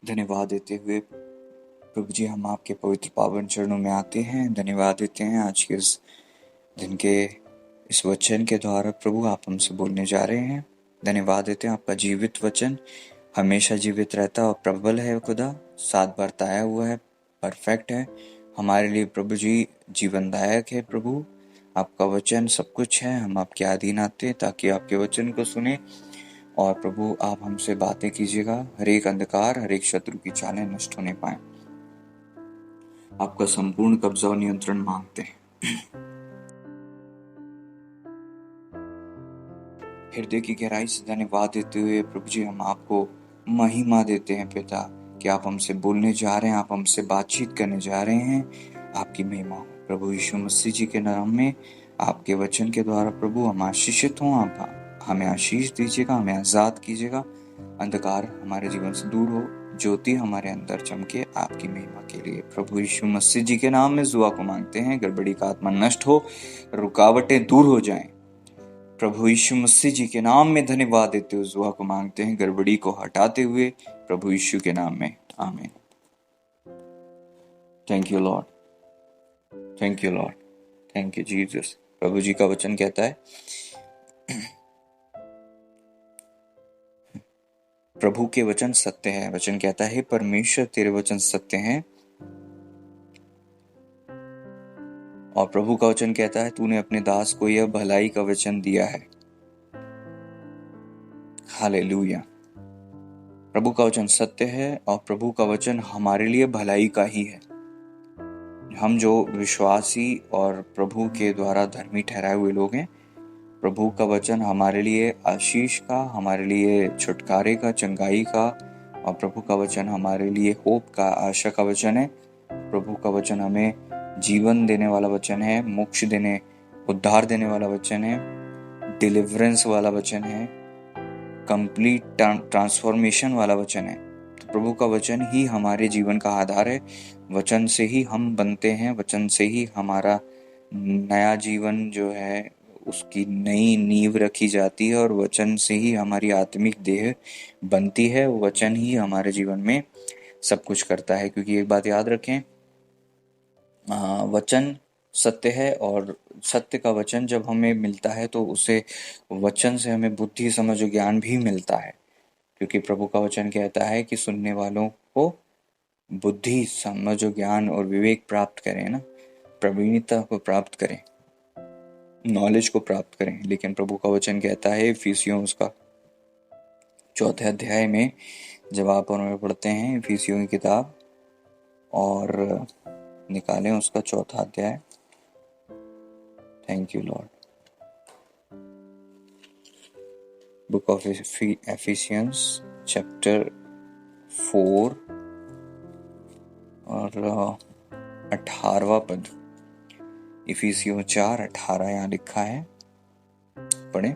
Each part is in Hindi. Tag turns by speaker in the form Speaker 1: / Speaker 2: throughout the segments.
Speaker 1: धन्यवाद देते हुए प्रभु जी हम आपके पवित्र पावन चरणों में आते हैं। धन्यवाद देते हैं आज के इस दिन के इस वचन के द्वारा प्रभु आप हमसे बोलने जा रहे हैं। धन्यवाद देते हैं आपका जीवित वचन हमेशा जीवित रहता और प्रबल है खुदा, 7 बार ताया हुआ है, परफेक्ट है हमारे लिए प्रभु जी, जीवनदायक है प्रभु। आपका वचन सब कुछ है, हम आपके अधीन आते हैं ताकि आपके वचन को सुने और प्रभु आप हमसे बातें कीजिएगा। हर एक अंधकार, हर एक शत्रु की चालें नष्ट होने पाए। आपका संपूर्ण कब्जा और नियंत्रण मांगते हैं। हृदय की गहराई से धन्यवाद देते हुए प्रभु जी हम आपको महिमा देते हैं पिता कि आप हमसे बोलने जा रहे हैं, आप हमसे बातचीत करने जा रहे हैं। आपकी महिमा हो प्रभु यीशु मसीह जी के नाम में। आपके वचन के द्वारा प्रभु हम आशीषित हों, आप हमें आशीष दीजिएगा, हमें आजाद कीजिएगा। अंधकार हमारे जीवन से दूर हो, ज्योति हमारे अंदर चमके आपकी महिमा के लिए। प्रभु यीशु मसीह जी के नाम में दुआ को मांगते हैं। गड़बड़ी का आत्मा नष्ट हो, रुकावटें दूर हो जाएं। प्रभु यीशु मसीह जी के नाम में धन्यवाद देते हुए दुआ को मांगते हैं, गड़बड़ी को हटाते हुए प्रभु यीशु के नाम में, आमीन। Thank you Lord, thank you Lord, thank you Jesus. प्रभु जी का वचन कहता है, प्रभु के वचन सत्य है। वचन कहता है, परमेश्वर तेरे वचन सत्य हैं। और प्रभु का वचन कहता है, तूने अपने दास को यह भलाई का वचन दिया है। हालेलुया। प्रभु का वचन सत्य है और प्रभु का वचन हमारे लिए भलाई का ही है। हम जो विश्वासी और प्रभु के द्वारा धर्मी ठहराए हुए लोग हैं, प्रभु का वचन हमारे लिए आशीष का, हमारे लिए छुटकारे का, चंगाई का, और प्रभु का वचन हमारे लिए होप का, आशा का वचन है। प्रभु का वचन हमें जीवन देने वाला वचन है, मोक्ष देने, उद्धार देने वाला वचन है, डिलीवरेंस वाला वचन है, कंप्लीट ट्रांसफॉर्मेशन वाला वचन है। तो प्रभु का वचन ही हमारे जीवन का आधार है। वचन से ही हम बनते हैं, वचन से ही हमारा नया जीवन जो है उसकी नई नींव रखी जाती है और वचन से ही हमारी आत्मिक देह बनती है। वचन ही हमारे जीवन में सब कुछ करता है, क्योंकि एक बात याद रखें, वचन सत्य है और सत्य का वचन जब हमें मिलता है तो उसे वचन से हमें बुद्धि, समझ और ज्ञान भी मिलता है। क्योंकि प्रभु का वचन कहता है कि सुनने वालों को बुद्धि, समझ और ज्ञान और विवेक प्राप्त करें ना, प्रवीणता को प्राप्त करें, नॉलेज को प्राप्त करें। लेकिन प्रभु का वचन कहता है इफिसियों उसका 4 अध्याय में, जब आप और मैं पढ़ते हैं इफिसियों की किताब और निकालें उसका 4 अध्याय। Thank you Lord. Book of Ephesians chapter 4 और 18वां पद। इफिसियों 4:18 यहाँ लिखा है, पढ़ें।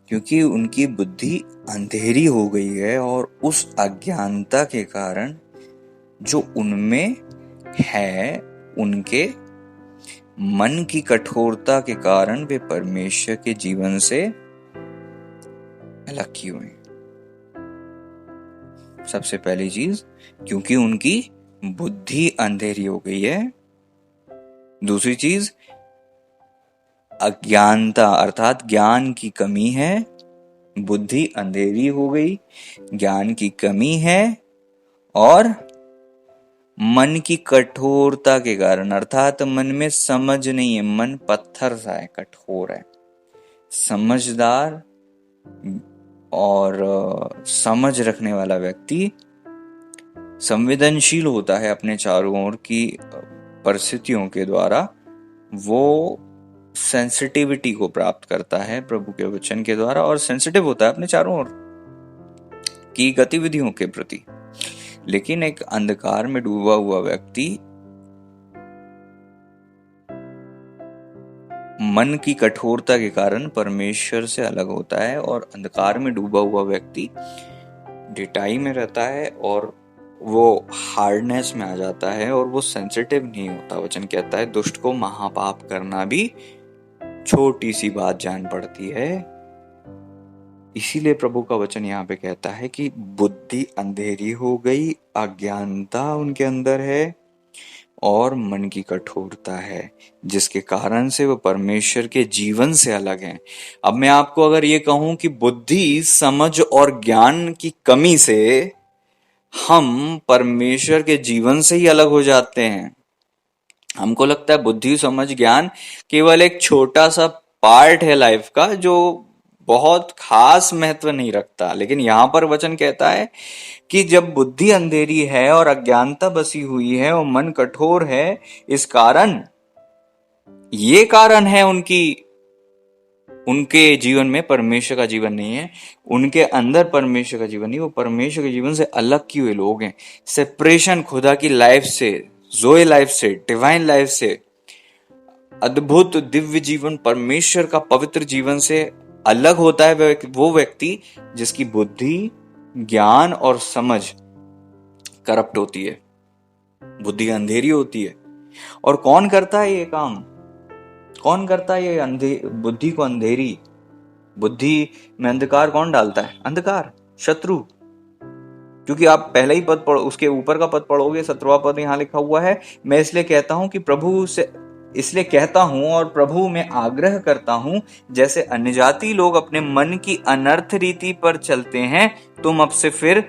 Speaker 1: क्योंकि उनकी बुद्धि अंधेरी हो गई है और उस अज्ञानता के कारण जो उनमें है, उनके मन की कठोरता के कारण वे परमेश्वर के जीवन से अलग किए हुए हैं। सबसे पहली चीज, क्योंकि उनकी बुद्धि अंधेरी हो गई है। दूसरी चीज, अज्ञानता अर्थात ज्ञान की कमी है। बुद्धि अंधेरी हो गई, ज्ञान की कमी है, और मन की कठोरता के कारण, अर्थात मन में समझ नहीं है, मन पत्थर सा है, कठोर है। समझदार और समझ रखने वाला व्यक्ति संवेदनशील होता है अपने चारों ओर की परिस्थितियों के द्वारा। वो सेंसिटिविटी को प्राप्त करता है प्रभु के वचन के द्वारा और सेंसिटिव होता है अपने चारों ओर की गतिविधियों के प्रति। लेकिन एक अंधकार में डूबा हुआ व्यक्ति मन की कठोरता के कारण परमेश्वर से अलग होता है, और अंधकार में डूबा हुआ व्यक्ति ढिठाई में रहता है और वो हार्डनेस में आ जाता है और वो सेंसिटिव नहीं होता। वचन कहता है दुष्ट को महापाप करना भी छोटी सी बात जान पड़ती है। इसीलिए प्रभु का वचन यहाँ पे कहता है कि बुद्धि अंधेरी हो गई, अज्ञानता उनके अंदर है और मन की कठोरता है, जिसके कारण से वो परमेश्वर के जीवन से अलग हैं। अब मैं आपको अगर ये कहूं कि बुद्धि, समझ और ज्ञान की कमी से हम परमेश्वर के जीवन से ही अलग हो जाते हैं। हमको लगता है बुद्धि, समझ, ज्ञान केवल एक छोटा सा पार्ट है लाइफ का जो बहुत खास महत्व नहीं रखता, लेकिन यहाँ पर वचन कहता है कि जब बुद्धि अंधेरी है और अज्ञानता बसी हुई है और मन कठोर है, इस कारण ये कारण है उनके जीवन में परमेश्वर का जीवन नहीं है, उनके अंदर परमेश्वर का जीवन नहीं, वो परमेश्वर के जीवन से अलग किए हुए लोग हैं। सेपरेशन खुदा की लाइफ से, जोए लाइफ से, डिवाइन लाइफ से, अद्भुत दिव्य जीवन, परमेश्वर का पवित्र जीवन से अलग होता है वो व्यक्ति जिसकी बुद्धि, ज्ञान और समझ करप्ट होती है, बुद्धि अंधेरी होती है। और कौन करता है ये काम? कौन करता है ये बुद्धि को अंधेरी? बुद्धि में अंधकार कौन डालता है? अंधकार, शत्रु। क्योंकि आप पहले ही पद पढ़ो, उसके ऊपर का पद पढ़ोगे, 17वां पद यहां लिखा हुआ है, मैं इसलिए कहता हूं और प्रभु में आग्रह करता हूं, जैसे अन्यजाति लोग अपने मन की अनर्थ रीति पर चलते हैं, तुम अब से फिर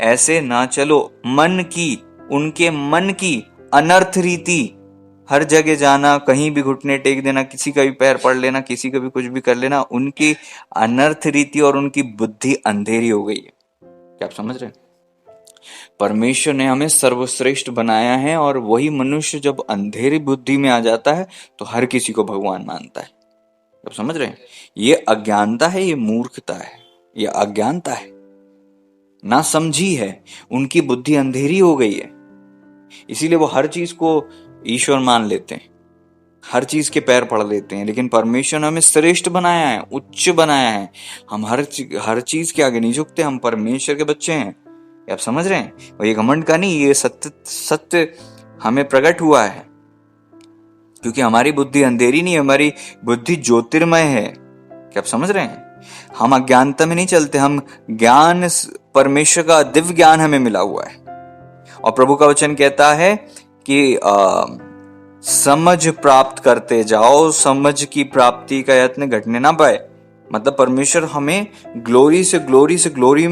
Speaker 1: ऐसे ना चलो। उनके मन की अनर्थ रीति, हर जगह जाना, कहीं भी घुटने टेक देना, किसी का भी पैर पड़ लेना, किसी का भी कुछ भी कर लेना, उनकी अनर्थ रीति और उनकी बुद्धि अंधेरी हो गई है। क्या आप समझ रहे हैं? परमेश्वर ने हमें सर्वश्रेष्ठ बनाया है और वही मनुष्य जब अंधेरी बुद्धि में आ जाता है तो हर किसी को भगवान मानता है। आप समझ रहे हैं? ये अज्ञानता है, ये मूर्खता है, ये अज्ञानता है, ना समझी है, उनकी बुद्धि अंधेरी हो गई है। इसीलिए वो हर चीज को ईश्वर मान लेते हैं, हर चीज के पैर पड़ लेते हैं। लेकिन परमेश्वर ने हमें श्रेष्ठ बनाया है, उच्च बनाया है। हम हर चीज के आगे नहीं झुकते, हम परमेश्वर के बच्चे हैं। आप समझ रहे हैं? और ये घमंड का नहीं, ये सत्य हमें प्रकट हुआ है, क्योंकि हमारी बुद्धि अंधेरी नहीं है, हमारी बुद्धि ज्योतिर्मय है। क्या आप समझ रहे हैं? हम अज्ञानता में नहीं चलते, हम ज्ञान, परमेश्वर का दिव्य ज्ञान हमें मिला हुआ है। और प्रभु का वचन कहता है कि समझ प्राप्त करते जाओ, समझ की प्राप्ति का यत्न घटने ना पाए। मतलब परमेश्वर हमें ग्लोरी से ग्लोरी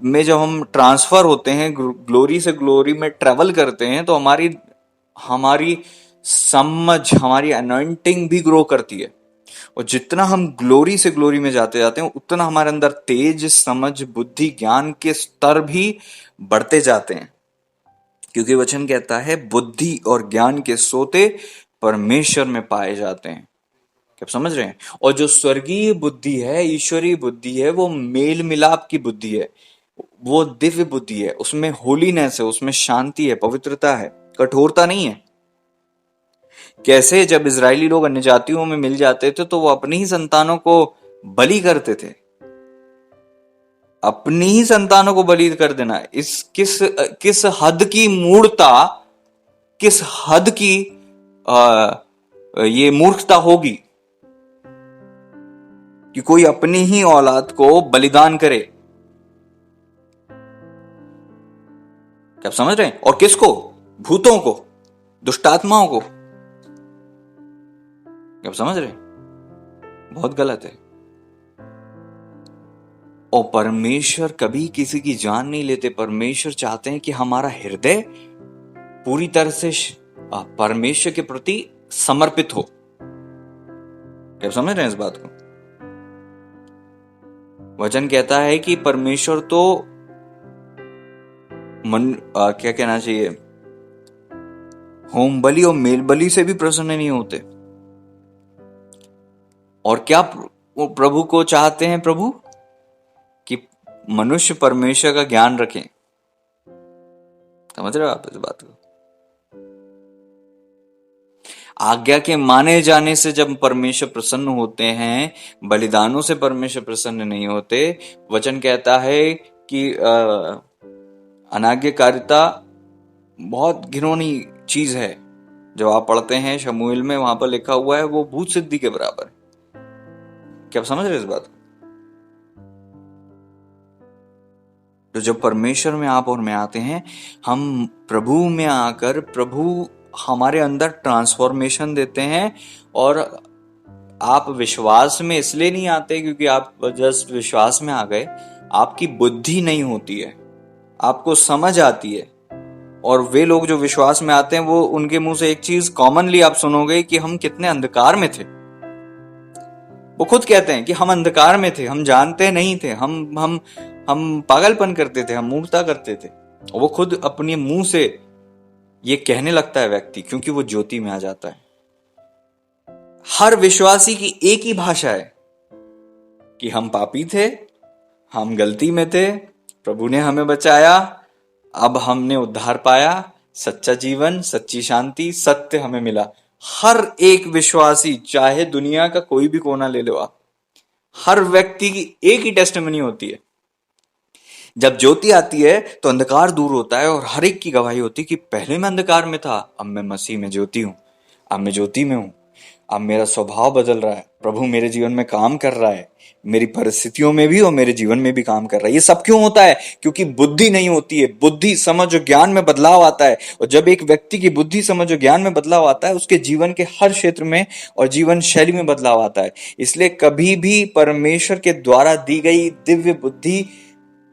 Speaker 1: में जब हम ट्रांसफर होते हैं, ग्लोरी से ग्लोरी में ट्रेवल करते हैं, तो हमारी समझ, हमारी अनॉइंटिंग भी ग्रो करती है। और जितना हम ग्लोरी से ग्लोरी में जाते जाते हैं, उतना हमारे अंदर तेज, समझ, बुद्धि, ज्ञान के स्तर भी बढ़ते जाते हैं। क्योंकि वचन कहता है बुद्धि और ज्ञान के सोते परमेश्वर में पाए जाते हैं। क्या समझ रहे हैं? और जो स्वर्गीय बुद्धि है, ईश्वरीय बुद्धि है, वो मेल मिलाप की बुद्धि है, वो दिव्य बुद्धि है, उसमें होलीनेस है, उसमें शांति है, पवित्रता है, कठोरता नहीं है। कैसे जब इजरायली लोग अन्य जातियों में मिल जाते थे तो वो अपनी ही संतानों को बलि करते थे। अपनी ही संतानों को बलि कर देना, किस हद की मूर्खता, किस हद की ये मूर्खता होगी कि कोई अपनी ही औलाद को बलिदान करे। क्या आप समझ रहे हैं? और किसको? भूतों को, दुष्टात्माओं को। क्या आप समझ रहे हैं? बहुत गलत है। और परमेश्वर कभी किसी की जान नहीं लेते। परमेश्वर चाहते हैं कि हमारा हृदय पूरी तरह से परमेश्वर के प्रति समर्पित हो। क्या आप समझ रहे हैं इस बात को? वचन कहता है कि परमेश्वर तो क्या कहना चाहिए, होम बलि और मेल बलि से भी प्रसन्न नहीं होते। और क्या प्रभु को चाहते हैं? प्रभु कि मनुष्य परमेश्वर का ज्ञान रखें। समझ रहे हो आप इस बात को? आज्ञा के माने जाने से जब परमेश्वर प्रसन्न होते हैं, बलिदानों से परमेश्वर प्रसन्न नहीं होते। वचन कहता है कि अनाज्ञाकारिता बहुत घिनौनी चीज है। जब आप पढ़ते हैं शमूएल में, वहां पर लिखा हुआ है वो भूत सिद्धि के बराबर है। क्या आप समझ रहे इस बात को? तो जब परमेश्वर में आप और मैं आते हैं, हम प्रभु में आकर प्रभु हमारे अंदर ट्रांसफॉर्मेशन देते हैं। और आप विश्वास में इसलिए नहीं आते क्योंकि आप जस्ट विश्वास में आ गए, आपकी बुद्धि नहीं होती है, आपको समझ आती है। और वे लोग जो विश्वास में आते हैं, वो उनके मुंह से एक चीज कॉमनली आप सुनोगे कि हम कितने अंधकार में थे। वो खुद कहते हैं कि हम अंधकार में थे, हम जानते नहीं थे, हम पागलपन करते थे, हम मूर्खता करते थे। वो खुद अपने मुंह से ये कहने लगता है व्यक्ति, क्योंकि वो ज्योति में आ जाता है। हर विश्वासी की एक ही भाषा है कि हम पापी थे, हम गलती में थे, प्रभु ने हमें बचाया, अब हमने उद्धार पाया, सच्चा जीवन, सच्ची शांति, सत्य हमें मिला। हर एक विश्वासी, चाहे दुनिया का कोई भी कोना ले लो आप, हर व्यक्ति की एक ही टेस्टिमनी होती है। जब ज्योति आती है तो अंधकार दूर होता है, और हर एक की गवाही होती है कि पहले मैं अंधकार में था, अब मैं मसीह में ज्योति हूं, अब मैं ज्योति में हूं, अब मेरा स्वभाव बदल रहा है, प्रभु मेरे जीवन में काम कर रहा है, मेरी परिस्थितियों में भी और मेरे जीवन में भी काम कर रहा है। ये सब क्यों होता है? क्योंकि बुद्धि नहीं होती है। बुद्धि, समझ और ज्ञान में बदलाव आता है। और जब एक व्यक्ति की बुद्धि, समझ और ज्ञान में बदलाव आता है, उसके जीवन के हर क्षेत्र में और जीवन शैली में बदलाव आता है। इसलिए कभी भी परमेश्वर के द्वारा दी गई दिव्य बुद्धि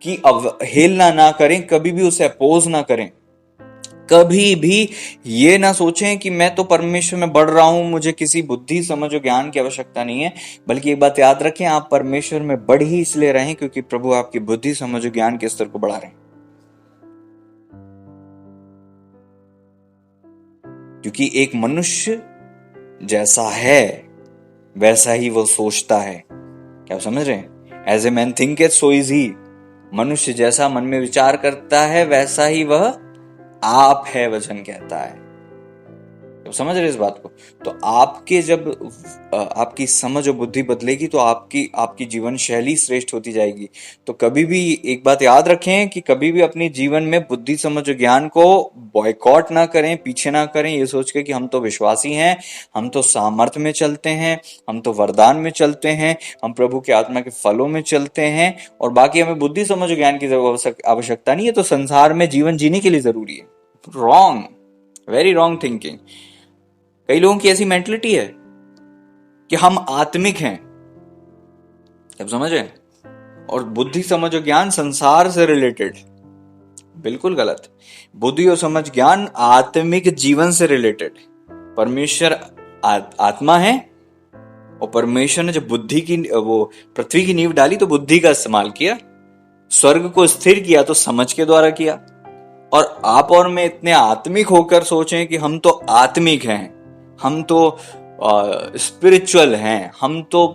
Speaker 1: की अवहेलना ना करें, कभी भी उसे अपोज ना करें। कभी भी ये ना सोचें कि मैं तो परमेश्वर में बढ़ रहा हूं, मुझे किसी बुद्धि, समझ और ज्ञान की आवश्यकता नहीं है। बल्कि एक बात याद रखें, आप परमेश्वर में बढ़ ही इसलिए रहें क्योंकि प्रभु आपकी बुद्धि, समझ और ज्ञान के स्तर को बढ़ा रहे हैं। क्योंकि एक मनुष्य जैसा है वैसा ही वो सोचता है। क्या आप समझ रहे हैं? As a man thinketh so is he. मनुष्य जैसा मन में विचार करता है वैसा ही वह आप है, वचन कहता है। तो समझ रहे इस बात को? तो आपके जब आपकी समझ और बुद्धि बदलेगी तो आपकी जीवन शैली श्रेष्ठ होती जाएगी। तो कभी भी एक बात याद रखें कि कभी भी अपने जीवन में बुद्धि, समझ और ज्ञान को बॉयकॉट ना करें, पीछे ना करें, ये सोच के कि हम तो विश्वासी हैं, हम तो सामर्थ्य में चलते हैं, हम तो वरदान में चलते हैं, हम प्रभु के आत्मा के फलों में चलते हैं, और बाकी हमें बुद्धि, समझ और ज्ञान की आवश्यकता नहीं है, तो संसार में जीवन जीने के लिए जरूरी है। Wrong, very wrong thinking. कई लोगों की ऐसी मेंटलिटी है कि हम आत्मिक हैं, आप समझ रहे हैं, और बुद्धि, समझ और ज्ञान संसार से रिलेटेड। बिल्कुल गलत। बुद्धि और समझ ज्ञान आत्मिक जीवन से रिलेटेड। परमेश्वर आत्मा है, और परमेश्वर ने जब बुद्धि की, वो पृथ्वी की नींव डाली तो बुद्धि का इस्तेमाल किया, स्वर्ग को स्थिर किया तो समझ के द्वारा किया। और आप और मैं इतने आत्मिक होकर सोचें कि हम तो आत्मिक हैं, हम तो स्पिरिचुअल हैं, हम तो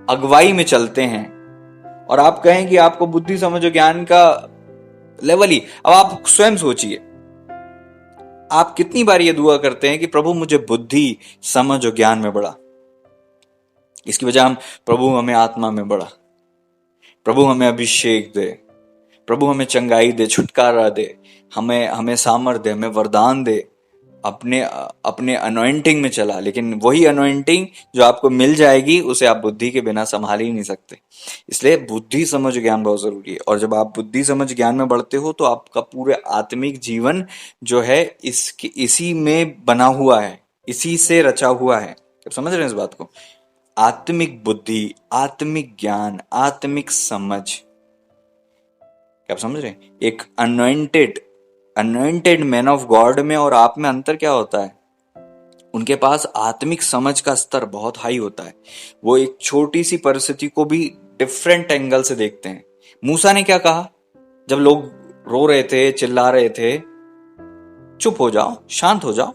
Speaker 1: अगुवाई में चलते हैं, और आप कहें कि आपको बुद्धि, समझ और ज्ञान का लेवल ही। अब आप स्वयं सोचिए, आप कितनी बार ये दुआ करते हैं कि प्रभु मुझे बुद्धि, समझ और ज्ञान में बढ़ा। इसकी वजह हम, प्रभु हमें आत्मा में बढ़ा, प्रभु हमें अभिषेक दे, प्रभु हमें चंगाई दे, छुटकारा दे, हमें सामर्थ दे, हमें वरदान दे, अपने अनॉइंटिंग में चला। लेकिन वही अनॉइंटिंग जो आपको मिल जाएगी उसे आप बुद्धि के बिना संभाल ही नहीं सकते। इसलिए बुद्धि, समझ ज्ञान बहुत जरूरी है। और जब आप बुद्धि, समझ ज्ञान में बढ़ते हो तो आपका पूरे आत्मिक जीवन जो है इसी में बना हुआ है, इसी से रचा हुआ है। आप समझ रहे हैं इस बात को? आत्मिक बुद्धि, आत्मिक ज्ञान, आत्मिक समझ। क्या आप समझ रहे हैं? एक अनॉइंटेड मैन ऑफ गॉड में और आप में अंतर क्या होता है? उनके पास आत्मिक समझ का स्तर बहुत हाई होता है। वो एक छोटी सी परिस्थिति को भी डिफरेंट एंगल से देखते हैं। मूसा ने क्या कहा जब लोग रो रहे थे, चिल्ला रहे थे? चुप हो जाओ, शांत हो जाओ,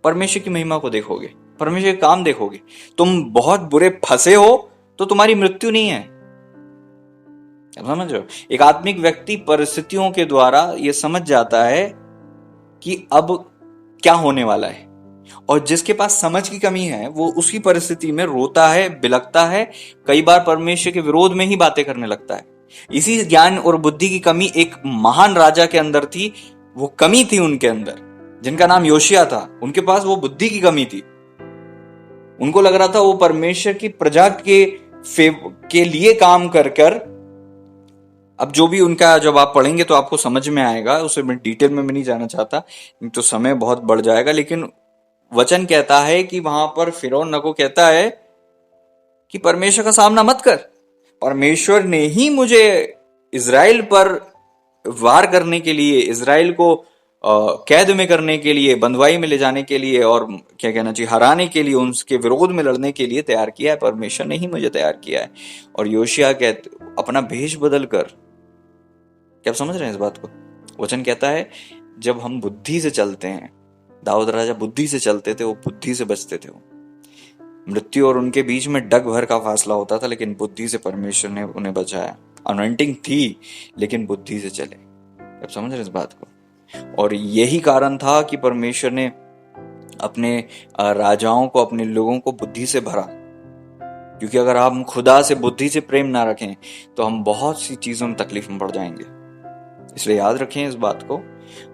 Speaker 1: परमेश्वर की महिमा को देखोगे, परमेश्वर के काम देखोगे। तुम बहुत बुरे फंसे हो तो तुम्हारी मृत्यु नहीं है। समझ रहे हो? एक आत्मिक व्यक्ति परिस्थितियों के द्वारा यह समझ जाता है कि अब क्या होने वाला है, और जिसके पास समझ की कमी है वो उसी परिस्थिति में रोता है, बिलकता है, कई बार परमेश्वर के विरोध में ही बातें करने लगता है। इसी ज्ञान और बुद्धि की कमी एक महान राजा के अंदर थी, वो कमी थी उनके अंदर, जिनका नाम योशिया था। उनके पास वो बुद्धि की कमी थी। उनको लग रहा था वो परमेश्वर की प्रजा के लिए काम कर कर, अब जो भी उनका, जब आप पढ़ेंगे तो आपको समझ में आएगा, उसे मैं डिटेल में नहीं जाना चाहता तो समय बहुत बढ़ जाएगा। लेकिन वचन कहता है कि वहां पर फिरौन नको कहता है कि परमेश्वर का सामना मत कर, परमेश्वर ने ही मुझे इजराइल पर वार करने के लिए, इजराइल को कैद में करने के लिए, बंधुआई में ले जाने के लिए, और क्या कहना चाहिए, हराने के लिए, उनके विरोध में लड़ने के लिए तैयार किया है। परमेश्वर ने ही मुझे तैयार किया है। और योशिया कहते अपना भेष बदल कर, क्या आप समझ रहे हैं इस बात को? वचन कहता है जब हम बुद्धि से चलते हैं, दाऊद राजा बुद्धि से चलते थे, वो बुद्धि से बचते थे। वो मृत्यु और उनके बीच में डग भर का फासला होता था, लेकिन बुद्धि से परमेश्वर ने उन्हें बचाया। अनॉइंटिंग थी लेकिन बुद्धि से चले। आप समझ रहे हैं इस बात को? और यही कारण था कि परमेश्वर ने अपने राजाओं को, अपने लोगों को बुद्धि से भरा। क्योंकि अगर हम खुदा से बुद्धि से प्रेम ना रखें तो हम बहुत सी चीजों में तकलीफ में पड़ जाएंगे। इसलिए याद रखें इस बात को।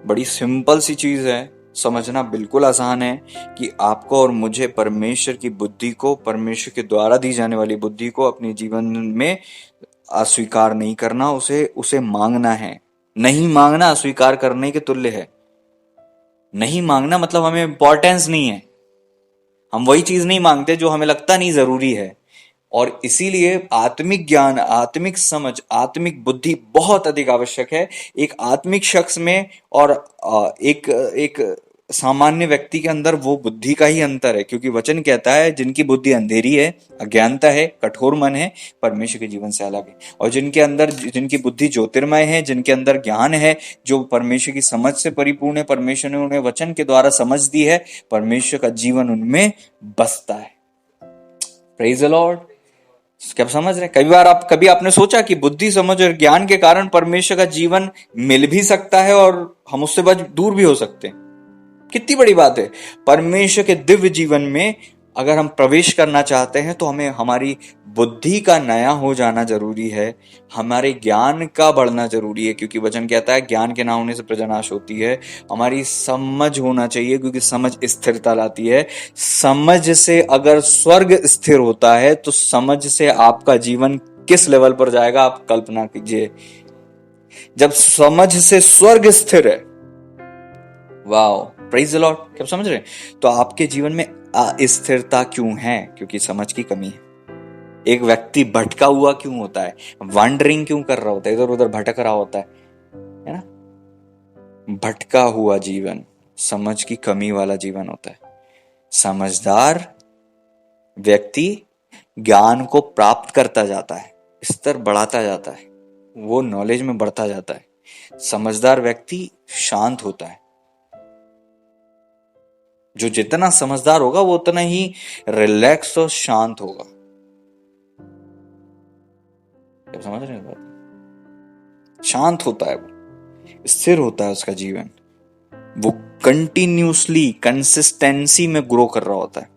Speaker 1: बड़ी सिंपल सी चीज है, समझना बिल्कुल आसान है कि आपको और मुझे परमेश्वर की बुद्धि को, परमेश्वर के द्वारा दी जाने वाली बुद्धि को अपने जीवन में अस्वीकार नहीं करना, उसे मांगना है। नहीं मांगना अस्वीकार करने के तुल्य है। नहीं मांगना मतलब हमें इंपॉर्टेंस नहीं है, हम वही चीज नहीं मांगते जो हमें लगता नहीं जरूरी है। और इसीलिए आत्मिक ज्ञान, आत्मिक समझ, आत्मिक बुद्धि बहुत अधिक आवश्यक है एक आत्मिक शख्स में और एक सामान्य व्यक्ति के अंदर। वो बुद्धि का ही अंतर है, क्योंकि वचन कहता है जिनकी बुद्धि अंधेरी है, अज्ञानता है, कठोर मन है, परमेश्वर के जीवन से अलग है। और जिनके अंदर, जिनकी बुद्धि ज्योतिर्मय है, जिनके अंदर ज्ञान है, जो परमेश्वर की समझ से परिपूर्ण है, परमेश्वर ने उन्हें वचन के द्वारा समझ दी है, परमेश्वर का जीवन उनमें बसता है। Praise the Lord. क्या आप समझ रहे हैं? कभी आपने सोचा कि बुद्धि, समझ और ज्ञान के कारण परमेश्वर का जीवन मिल भी सकता है और हम उससे दूर भी हो सकते हैं? कितनी बड़ी बात है। परमेश्वर के दिव्य जीवन में अगर हम प्रवेश करना चाहते हैं तो हमें हमारी बुद्धि का नया हो जाना जरूरी है, हमारे ज्ञान का बढ़ना जरूरी है, क्योंकि वचन कहता है ज्ञान के ना होने से प्रजा नाश होती है। हमारी समझ होना चाहिए, क्योंकि समझ स्थिरता लाती है। समझ से अगर स्वर्ग स्थिर होता है तो समझ से आपका जीवन किस लेवल पर जाएगा आप कल्पना कीजिए। जब समझ से स्वर्ग स्थिर है, वाओ, प्रेज द लॉर्ड। क्या समझ रहे हैं? तो आपके जीवन में अस्थिरता क्यों है? क्योंकि समझ की कमी है। एक व्यक्ति भटका हुआ क्यों होता है? वंडरिंग क्यों कर रहा होता है? इधर उधर भटक रहा होता है ना? भटका हुआ जीवन समझ की कमी वाला जीवन होता है। समझदार व्यक्ति ज्ञान को प्राप्त करता जाता है, स्तर बढ़ाता जाता है, वो नॉलेज में बढ़ता जाता है। समझदार व्यक्ति शांत होता है। जो जितना समझदार होगा वो उतना ही रिलैक्स और शांत होगा। क्या समझ रहे हैं बात? शांत होता है, वो स्थिर होता है, उसका जीवन वो कंटिन्यूसली, कंसिस्टेंसी में ग्रो कर रहा होता है,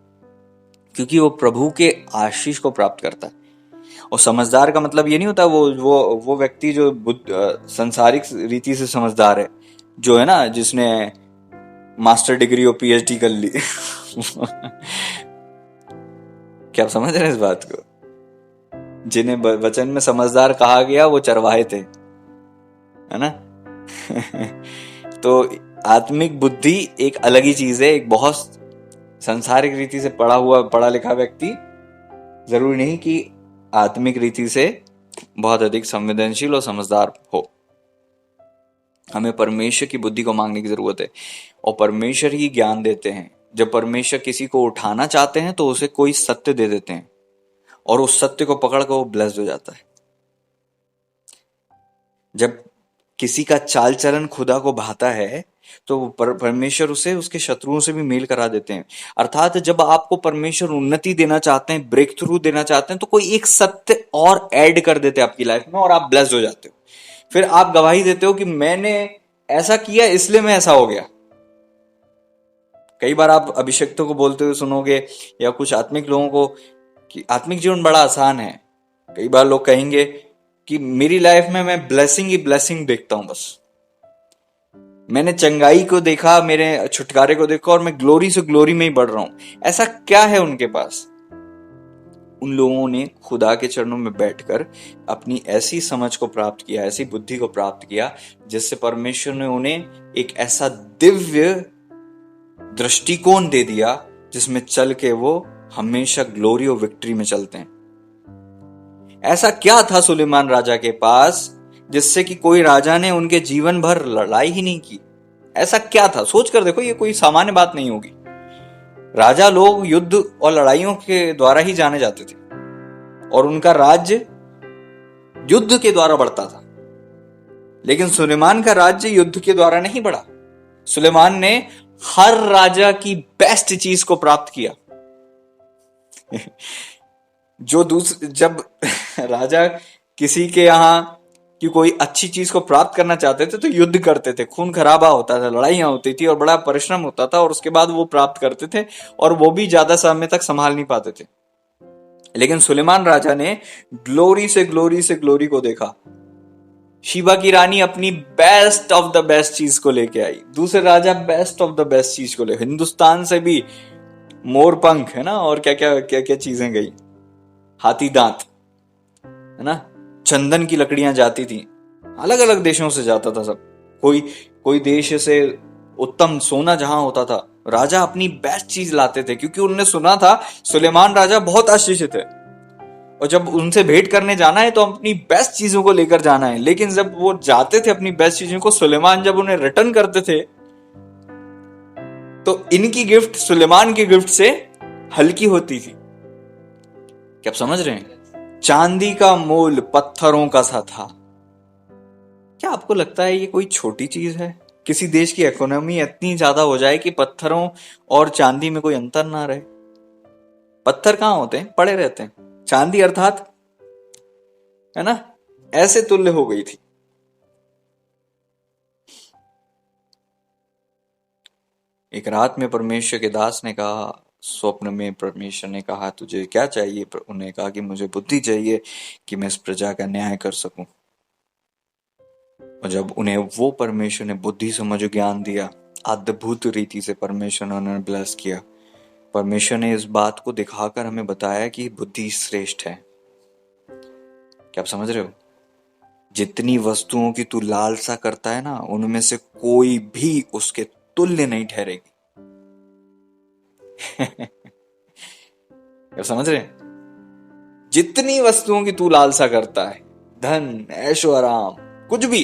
Speaker 1: क्योंकि वो प्रभु के आशीष को प्राप्त करता है। और समझदार का मतलब ये नहीं होता वो व्यक्ति जो संसारिक रीति से समझदार है, जो है ना, जिसने मास्टर डिग्री और पीएचडी कर ली। क्या आप समझ रहे हैं इस बात को? जिन्हें वचन में समझदार कहा गया वो चरवाहे थे, है ना? तो आत्मिक बुद्धि एक अलग ही चीज है। एक बहुत सांसारिक रीति से पढ़ा लिखा व्यक्ति जरूरी नहीं कि आत्मिक रीति से बहुत अधिक संवेदनशील और समझदार हो। हमें परमेश्वर की बुद्धि को मांगने की जरूरत है, और परमेश्वर ही ज्ञान देते हैं। जब परमेश्वर किसी को उठाना चाहते हैं तो उसे कोई सत्य दे देते हैं, और उस सत्य को पकड़ कर वो ब्लेस्ड हो जाता है। जब किसी का चाल चलन खुदा को भाता है तो परमेश्वर उसे उसके शत्रुओं से भी मेल करा देते हैं। अर्थात जब आपको परमेश्वर उन्नति देना चाहते हैं, ब्रेक थ्रू देना चाहते हैं, तो कोई एक सत्य और ऐड कर देते हैं आपकी लाइफ में, और आप ब्लेस्ड हो जाते हो। फिर आप गवाही देते हो कि मैंने ऐसा किया इसलिए मैं ऐसा हो गया। कई बार आप अभिषिक्तों को बोलते हुए सुनोगे, या कुछ आत्मिक लोगों को, कि आत्मिक जीवन बड़ा आसान है। कई बार लोग कहेंगे कि मेरी लाइफ में मैं ब्लेसिंग ही ब्लेसिंग देखता हूं। बस मैंने चंगाई को देखा, मेरे छुटकारे को देखा, और मैं ग्लोरी से ग्लोरी में ही बढ़ रहा हूं। ऐसा क्या है उनके पास? उन लोगों ने खुदा के चरणों में बैठकर अपनी ऐसी समझ को प्राप्त किया, ऐसी बुद्धि को प्राप्त किया, जिससे परमेश्वर ने उन्हें एक ऐसा दिव्य दृष्टिकोण दे दिया जिसमें चल के वो हमेशा ग्लोरी और विक्ट्री में चलते हैं। ऐसा क्या था सुलेमान राजा के पास जिससे कि कोई राजा ने उनके जीवन भर लड़ाई ही नहीं की? ऐसा क्या था? सोच कर देखो, ये कोई सामान्य बात नहीं होगी। राजा लोग युद्ध और लड़ाइयों के द्वारा ही जाने जाते थे, और उनका राज्य युद्ध के द्वारा बढ़ता था। लेकिन सुलेमान का राज्य युद्ध के द्वारा नहीं बढ़ा। सुलेमान ने हर राजा की बेस्ट चीज को प्राप्त किया। जब राजा किसी के यहां कि कोई अच्छी चीज को प्राप्त करना चाहते थे तो युद्ध करते थे, खून खराबा होता था, लड़ाइयां होती थी और बड़ा परिश्रम होता था, और उसके बाद वो प्राप्त करते थे, और वो भी ज्यादा समय तक संभाल नहीं पाते थे। लेकिन सुलेमान राजा ने ग्लोरी से ग्लोरी को देखा। शीबा की रानी अपनी बेस्ट ऑफ द बेस्ट चीज को लेके आई, दूसरे राजा बेस्ट ऑफ द बेस्ट चीज को ले, हिंदुस्तान से भी मोर पंख है ना, और क्या क्या क्या क्या चीजें गई, हाथी दांत है ना, चंदन की लकड़ियां जाती थी, अलग अलग देशों से जाता था सब। कोई देश से उत्तम सोना जहां होता था, राजा अपनी बेस्ट चीज लाते थे, क्योंकि उन्होंने सुना था सुलेमान राजा बहुत आशीषित है, और जब उनसे भेंट करने जाना है तो अपनी बेस्ट चीजों को लेकर जाना है। लेकिन जब वो जाते थे अपनी बेस्ट चीजों को, सुलेमान जब उन्हें रिटर्न करते थे तो इनकी गिफ्ट सुलेमान की गिफ्ट से हल्की होती थी। क्या आप समझ रहे हैं? चांदी का मोल पत्थरों का सा था। क्या आपको लगता है ये कोई छोटी चीज है? किसी देश की इकोनॉमी इतनी ज्यादा हो जाए कि पत्थरों और चांदी में कोई अंतर ना रहे? पत्थर कहां होते हैं? पड़े रहते हैं। चांदी अर्थात है ना, ऐसे तुल्य हो गई थी। एक रात में परमेश्वर के दास ने कहा, स्वप्न में परमेश्वर ने कहा, तुझे क्या चाहिए? उन्हें कहा कि मुझे बुद्धि चाहिए कि मैं इस प्रजा का न्याय कर सकूं। और जब उन्हें वो परमेश्वर ने बुद्धि समझ ज्ञान दिया, अद्भुत रीति से परमेश्वर ने उन्हें ब्लेस किया। परमेश्वर ने इस बात को दिखाकर हमें बताया कि बुद्धि श्रेष्ठ है। क्या आप समझ रहे हो? जितनी वस्तुओं की तू लालसा करता है ना, उनमें से कोई भी उसके तुल्य नहीं ठहरेगी। क्या समझ रहे हैं? जितनी वस्तुओं की तू लालसा करता है, धन, ऐशो आराम, कुछ भी,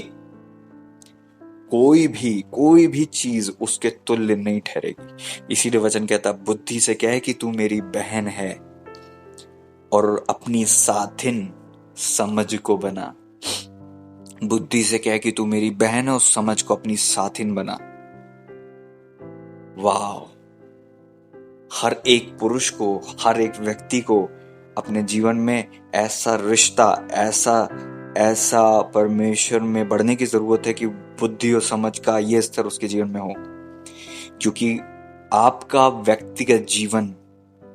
Speaker 1: कोई भी चीज उसके तुल्य नहीं ठहरेगी। इसीलिए वचन कहता, बुद्धि से कह कि तू मेरी बहन है, और अपनी साथिन समझ को बना। बुद्धि से कह कि तू मेरी बहन है, उस समझ को अपनी साथिन बना। वाह! हर एक पुरुष को, हर एक व्यक्ति को अपने जीवन में ऐसा रिश्ता, ऐसा परमेश्वर में बढ़ने की जरूरत है कि बुद्धि और समझ का ये स्तर उसके जीवन में हो। क्योंकि आपका व्यक्तिगत जीवन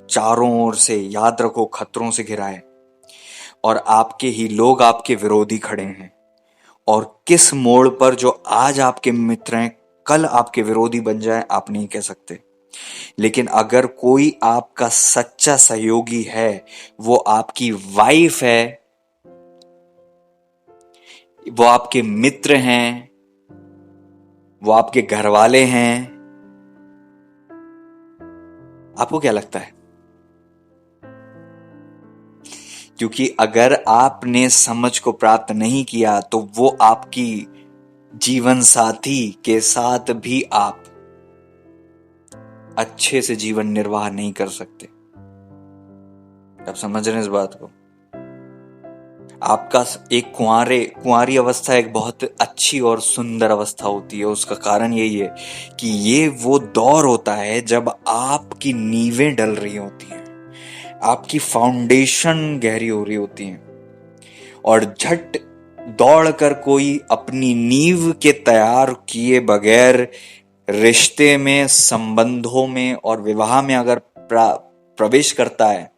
Speaker 1: चारों ओर से, याद रखो, खतरों से घिरा है, और आपके ही लोग आपके विरोधी खड़े हैं। और किस मोड़ पर जो आज आपके मित्र हैं, कल आपके विरोधी बन जाए, आप नहीं कह सकते। लेकिन अगर कोई आपका सच्चा सहयोगी है, वो आपकी वाइफ है, वो आपके मित्र हैं, वो आपके घर वाले हैं। आपको क्या लगता है? क्योंकि अगर आपने समझ को प्राप्त नहीं किया तो वो आपकी जीवन साथी के साथ भी आप अच्छे से जीवन निर्वाह नहीं कर सकते। आप समझ रहे हैं इस बात को? आपका एक कुंवारी अवस्था एक बहुत अच्छी और सुंदर अवस्था होती है। उसका कारण यही है कि ये वो दौर होता है जब आपकी नींवें डल रही होती हैं, आपकी फाउंडेशन गहरी हो रही होती है, और झट दौड़कर कोई अपनी नींव के तैयार किए बगैर रिश्ते में, संबंधों में और विवाह में अगर प्रवेश करता है,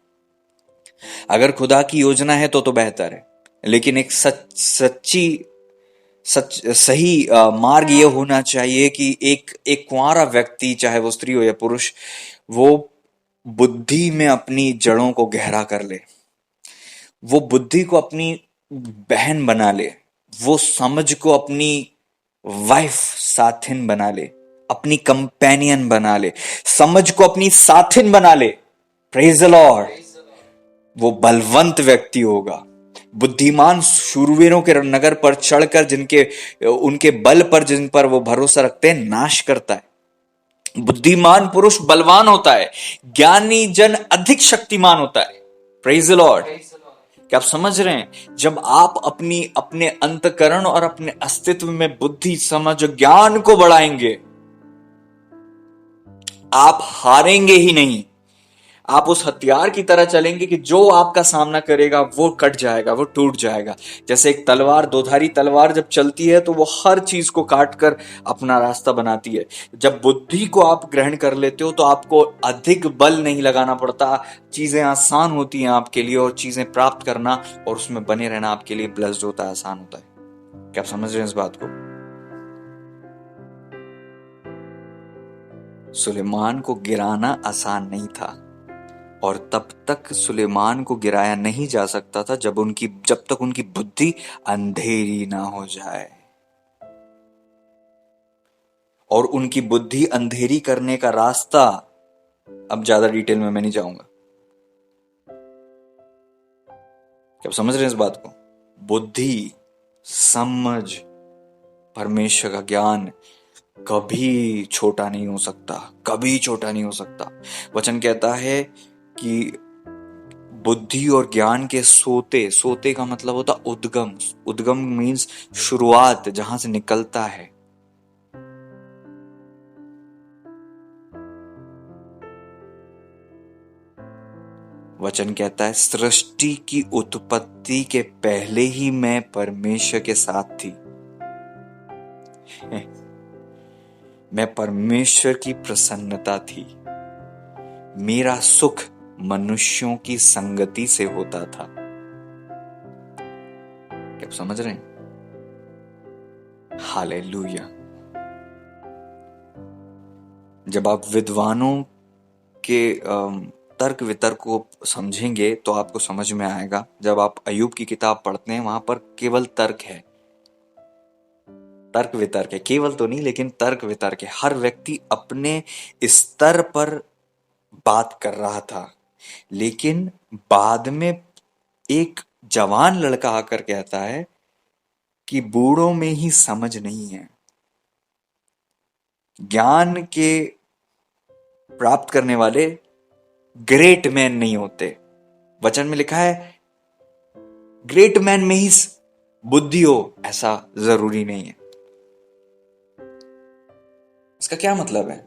Speaker 1: अगर खुदा की योजना है तो बेहतर है। लेकिन एक सही मार्ग ये होना चाहिए कि एक कुंवारा व्यक्ति, चाहे वो स्त्री हो या पुरुष, वो बुद्धि में अपनी जड़ों को गहरा कर ले, वो बुद्धि को अपनी बहन बना ले, वो समझ को अपनी वाइफ साथिन बना ले, अपनी कंपेनियन बना ले, समझ को अपनी साथिन बना ले। Praise the Lord. वो बलवंत व्यक्ति होगा। बुद्धिमान शूरवीरों के नगर पर चढ़कर जिनके उनके बल पर जिन पर वो भरोसा रखते हैं नाश करता है। बुद्धिमान पुरुष बलवान होता है, ज्ञानी जन अधिक शक्तिमान होता है। Praise the Lord. क्या आप समझ रहे हैं? जब आप अपने अंतकरण और अपने अस्तित्व में बुद्धि, समझ, ज्ञान को बढ़ाएंगे, आप हारेंगे ही नहीं। आप उस हथियार की तरह चलेंगे कि जो आपका सामना करेगा वो कट जाएगा, वो टूट जाएगा। जैसे एक तलवार, दोधारी तलवार जब चलती है तो वो हर चीज को काट कर अपना रास्ता बनाती है। जब बुद्धि को आप ग्रहण कर लेते हो तो आपको अधिक बल नहीं लगाना पड़ता, चीजें आसान होती हैं आपके लिए, और चीजें प्राप्त करना और उसमें बने रहना आपके लिए ब्लेस्ड होता है, आसान होता है। क्या आप समझ रहे हैं इस बात को? सुलेमान को गिराना आसान नहीं था, और तब तक सुलेमान को गिराया नहीं जा सकता था जब तक उनकी बुद्धि अंधेरी ना हो जाए। और उनकी बुद्धि अंधेरी करने का रास्ता, अब ज्यादा डिटेल में मैं नहीं जाऊंगा। क्या आप समझ रहे हैं इस बात को? बुद्धि, समझ, परमेश्वर का ज्ञान कभी छोटा नहीं हो सकता, कभी छोटा नहीं हो सकता। वचन कहता है कि बुद्धि और ज्ञान के सोते का मतलब होता उद्गम। उद्गम मीन्स शुरुआत, जहां से निकलता है। वचन कहता है सृष्टि की उत्पत्ति के पहले ही मैं परमेश्वर के साथ थी। मैं परमेश्वर की प्रसन्नता थी। मेरा सुख मनुष्यों की संगति से होता था। क्या आप समझ रहे हैं? हालेलुया। जब आप विद्वानों के तर्क वितर्क को समझेंगे तो आपको समझ में आएगा। जब आप अय्यूब की किताब पढ़ते हैं, वहां पर केवल तर्क है, तर्क वितर्क है। केवल तो नहीं, लेकिन तर्क वितर्क है। हर व्यक्ति अपने स्तर पर बात कर रहा था, लेकिन बाद में एक जवान लड़का आकर कहता है कि बूढ़ों में ही समझ नहीं है। ज्ञान के प्राप्त करने वाले ग्रेट मैन नहीं होते। वचन में लिखा है ग्रेट मैन में ही बुद्धि हो, ऐसा जरूरी नहीं है। इसका क्या मतलब है?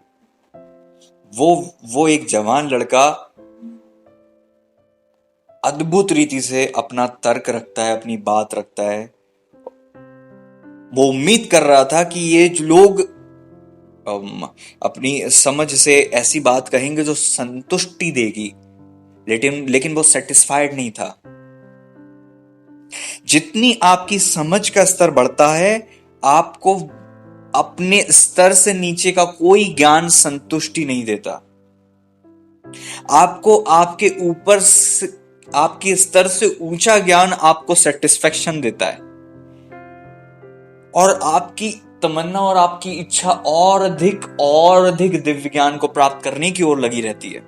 Speaker 1: वो एक जवान लड़का अद्भुत रीति से अपना तर्क रखता है, अपनी बात रखता है। वो उम्मीद कर रहा था कि ये जो लोग अपनी समझ से ऐसी बात कहेंगे जो संतुष्टि देगी, लेकिन वो सेटिस्फाइड नहीं था। जितनी आपकी समझ का स्तर बढ़ता है, आपको अपने स्तर से नीचे का कोई ज्ञान संतुष्टि नहीं देता। आपको आपके ऊपर आपके स्तर से ऊंचा ज्ञान आपको सेटिस्फेक्शन देता है, और आपकी तमन्ना और आपकी इच्छा और अधिक दिव्य ज्ञान को प्राप्त करने की ओर लगी रहती है।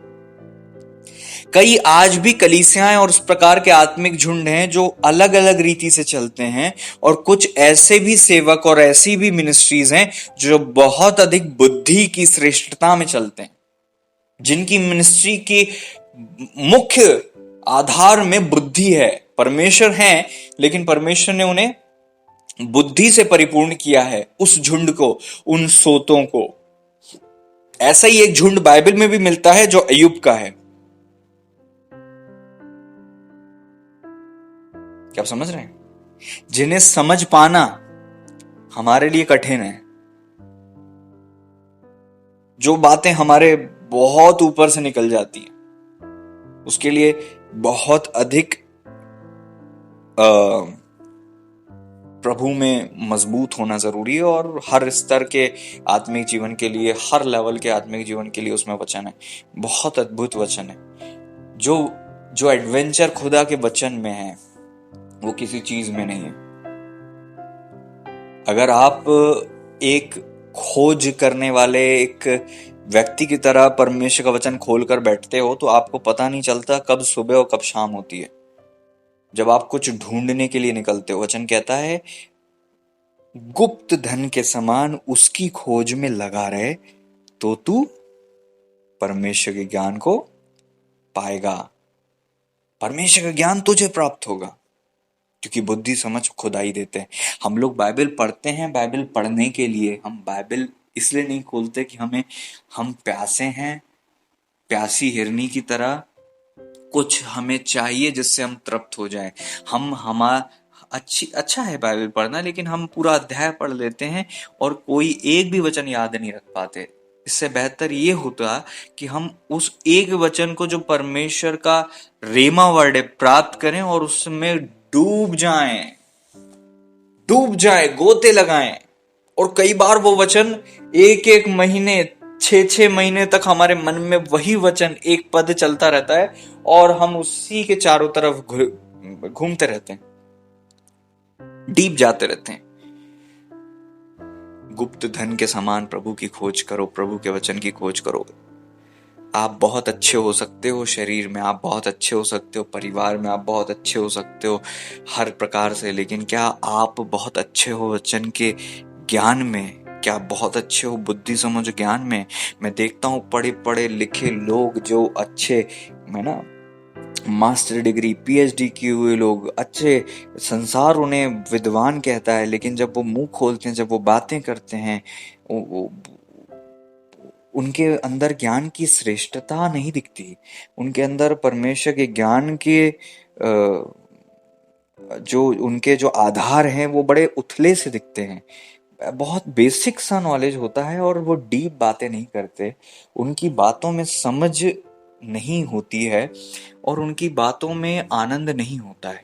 Speaker 1: कई आज भी कलीसियाएं और उस प्रकार के आत्मिक झुंड हैं जो अलग अलग रीति से चलते हैं, और कुछ ऐसे भी सेवक और ऐसी भी मिनिस्ट्रीज हैं जो बहुत अधिक बुद्धि की श्रेष्ठता में चलते हैं, जिनकी मिनिस्ट्री की मुख्य आधार में बुद्धि है। परमेश्वर है, लेकिन परमेश्वर ने उन्हें बुद्धि से परिपूर्ण किया है, उस झुंड को, उन सोतों को। ऐसा ही एक झुंड बाइबल में भी मिलता है जो अय्यूब का है। क्या आप समझ रहे हैं? जिन्हें समझ पाना हमारे लिए कठिन है, जो बातें हमारे बहुत ऊपर से निकल जाती हैं, उसके लिए बहुत अधिक प्रभु में मजबूत होना जरूरी है, और हर स्तर के आत्मिक जीवन के लिए, हर लेवल के आत्मिक जीवन के लिए उसमें वचन है। बहुत अद्भुत वचन है। जो जो एडवेंचर खुदा के वचन में है वो किसी चीज में नहीं है। अगर आप एक खोज करने वाले एक व्यक्ति की तरह परमेश्वर का वचन खोलकर बैठते हो तो आपको पता नहीं चलता कब सुबह और कब शाम होती है। जब आप कुछ ढूंढने के लिए निकलते हो, वचन कहता है गुप्त धन के समान उसकी खोज में लगा रहे तो तू परमेश्वर के ज्ञान को पाएगा। परमेश्वर का ज्ञान तुझे प्राप्त होगा, क्योंकि बुद्धि समझ खुदा ही देते हैं। हम लोग बाइबल पढ़ते हैं बाइबल पढ़ने के लिए, हम बाइबल इसलिए नहीं खोलते कि हम प्यासे हैं, प्यासी हिरनी की तरह कुछ हमें चाहिए जिससे हम तृप्त हो जाएं। अच्छा है बाइबल पढ़ना, लेकिन हम पूरा अध्याय पढ़ लेते हैं और कोई एक भी वचन याद नहीं रख पाते। इससे बेहतर ये होता कि हम उस एक वचन को जो परमेश्वर का रेमा वर्ड है प्राप्त करें और उसमें डूब जाएं, गोते लगाएं। और कई बार वो वचन एक महीने, 6 महीने तक हमारे मन में वही वचन एक पद चलता रहता है और हम उसी के चारों तरफ घूमते रहते हैं, डीप जाते रहते हैं। गुप्त धन के समान प्रभु की खोज करो, प्रभु के वचन की खोज करो। आप बहुत अच्छे हो सकते हो, शरीर में आप बहुत अच्छे हो सकते हो, परिवार में आप बहुत अच्छे हो सकते हो, हर प्रकार से, लेकिन क्या आप बहुत अच्छे हो वचन के ज्ञान में? क्या बहुत अच्छे हो बुद्धि समझ ज्ञान में? मैं देखता हूँ पढ़े पढ़े लिखे लोग जो अच्छे, मैं ना मास्टर डिग्री पीएचडी किए हुए लोग, अच्छे, संसार उन्हें विद्वान कहता है, लेकिन जब वो मुंह खोलते हैं, जब वो बातें करते हैं, उनके अंदर ज्ञान की श्रेष्ठता नहीं दिखती। उनके अंदर परमेश्वर के ज्ञान के जो उनके जो आधार हैं वो बड़े उथले से दिखते हैं। बहुत बेसिक सा नॉलेज होता है और वो डीप बातें नहीं करते, उनकी बातों में समझ नहीं होती है और उनकी बातों में आनंद नहीं होता है।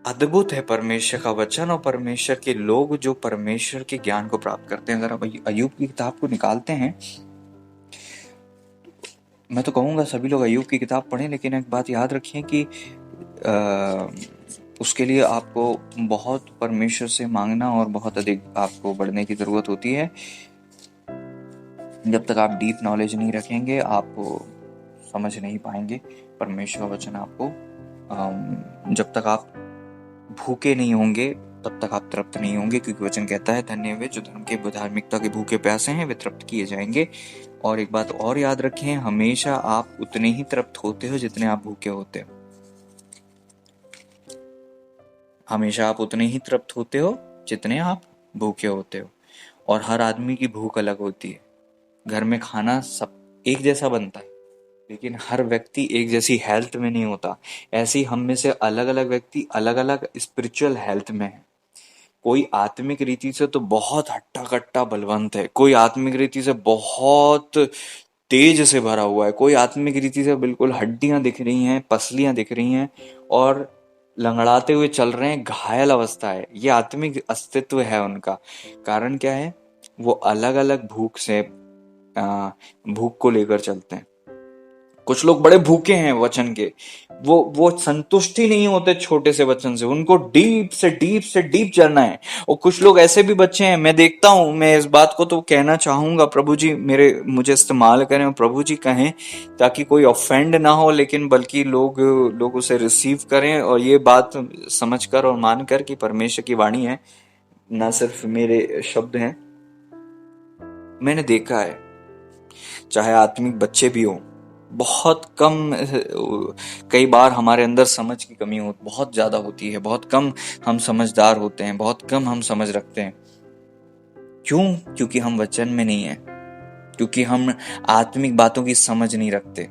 Speaker 1: अद्भुत है परमेश्वर का वचन और परमेश्वर के लोग जो परमेश्वर के ज्ञान को प्राप्त करते हैं। अगर आप अय्यूब की किताब को निकालते हैं, मैं तो कहूँगा सभी लोग अय्यूब की किताब पढ़ें, लेकिन एक बात याद रखिए कि उसके लिए आपको बहुत परमेश्वर से मांगना और बहुत अधिक आपको बढ़ने की जरूरत होती है। जब तक आप डीप नॉलेज नहीं रखेंगे आप समझ नहीं पाएंगे परमेश्वर का वचन आपको। जब तक आप भूखे नहीं होंगे तब तक आप तृप्त नहीं होंगे, क्योंकि वचन कहता है धन्य वे जो धर्म के धार्मिकता के भूखे प्यासे हैं, वे तृप्त किए जाएंगे। और एक बात और याद रखें, हमेशा आप उतने ही तृप्त होते हो जितने आप भूखे होते हो। हमेशा आप उतने ही तृप्त होते हो जितने आप भूखे होते हो। और हर आदमी की भूख अलग होती है। घर में खाना सब एक जैसा बनता है, लेकिन हर व्यक्ति एक जैसी हेल्थ में नहीं होता। ऐसे ही हम में से अलग अलग व्यक्ति अलग अलग स्पिरिचुअल हेल्थ में है। कोई आत्मिक रीति से तो बहुत हट्टा कट्टा बलवंत है, कोई आत्मिक रीति से बहुत तेज से भरा हुआ है, कोई आत्मिक रीति से बिल्कुल हड्डियां दिख रही हैं, पसलियां दिख रही हैं और लंगड़ाते हुए चल रहे हैं, घायल अवस्था है। ये आत्मिक अस्तित्व है उनका। कारण क्या है? वो अलग अलग भूख को लेकर चलते हैं। कुछ लोग बड़े भूखे हैं वचन के, वो संतुष्टि नहीं होते छोटे से वचन से, उनको डीप से डीप जाना है। और कुछ लोग ऐसे भी बच्चे हैं, मैं देखता हूं, मैं इस बात को तो कहना चाहूंगा, प्रभु जी मुझे इस्तेमाल करें और प्रभु जी कहें, ताकि कोई ऑफेंड ना हो, लेकिन बल्कि लोग उसे रिसीव करें और ये बात समझकर और मानकर कि परमेश्वर की वाणी है, ना सिर्फ मेरे शब्द हैं। मैंने देखा है, चाहे आत्मिक बच्चे भी हों, बहुत कम, कई बार हमारे अंदर समझ की कमी बहुत ज्यादा होती है, बहुत कम हम समझदार होते हैं, बहुत कम हम समझ रखते हैं। क्यों? क्योंकि हम वचन में नहीं है, क्योंकि हम आत्मिक बातों की समझ नहीं रखते।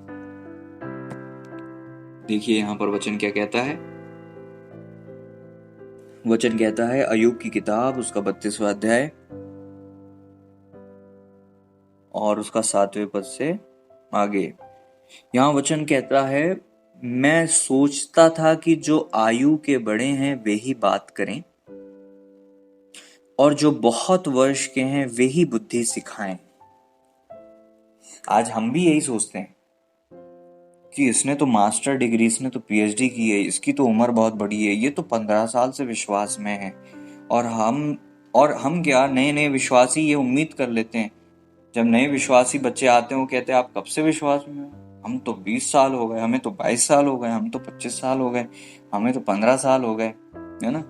Speaker 1: देखिए यहां पर वचन क्या कहता है। वचन कहता है अय्यूब की किताब उसका 32वां अध्याय और उसका 7वें पद से आगे। यहाँ वचन कहता है मैं सोचता था कि जो आयु के बड़े हैं वे ही बात करें और जो बहुत वर्ष के हैं वे ही बुद्धि सिखाएं। आज हम भी यही सोचते हैं कि इसने तो मास्टर डिग्री, इसने तो पीएचडी की है, इसकी तो उम्र बहुत बड़ी है, ये तो 15 साल से विश्वास में है। और हम क्या नए नए विश्वासी ये उम्मीद कर लेते हैं, जब नए विश्वासी बच्चे आते हैं वो कहते हैं आप कब से विश्वास में हो? हम तो 20 साल हो गए, हमें तो 22 साल हो गए, हम तो 25 साल हो गए, हमें तो 15 साल हो गए, है ना।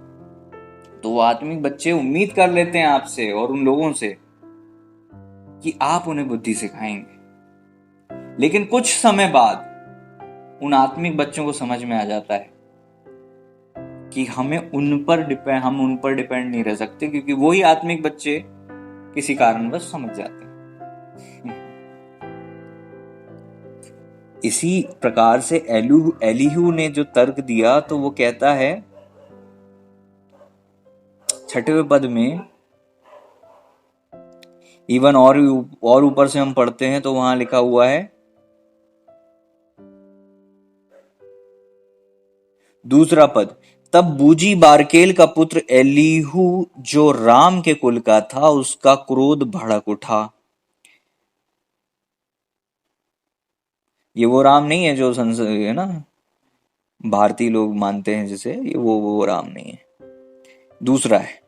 Speaker 1: तो वो आत्मिक बच्चे उम्मीद कर लेते हैं आपसे और उन लोगों से कि आप उन्हें बुद्धि सिखाएंगे। लेकिन कुछ समय बाद उन आत्मिक बच्चों को समझ में आ जाता है कि हम उन पर डिपेंड नहीं रह सकते, क्योंकि वही आत्मिक बच्चे किसी कारणवश समझ जाते हैं। इसी प्रकार से एलीहू ने जो तर्क दिया तो वो कहता है 6वें पद में, इवन और ऊपर से हम पढ़ते हैं तो वहां लिखा हुआ है, दूसरा पद, तब बूजी बारकेल का पुत्र एलीहू जो राम के कुल का था उसका क्रोध भड़क उठा। ये वो राम नहीं है जो है ना भारतीय लोग मानते हैं जिसे, ये वो राम नहीं है, दूसरा है।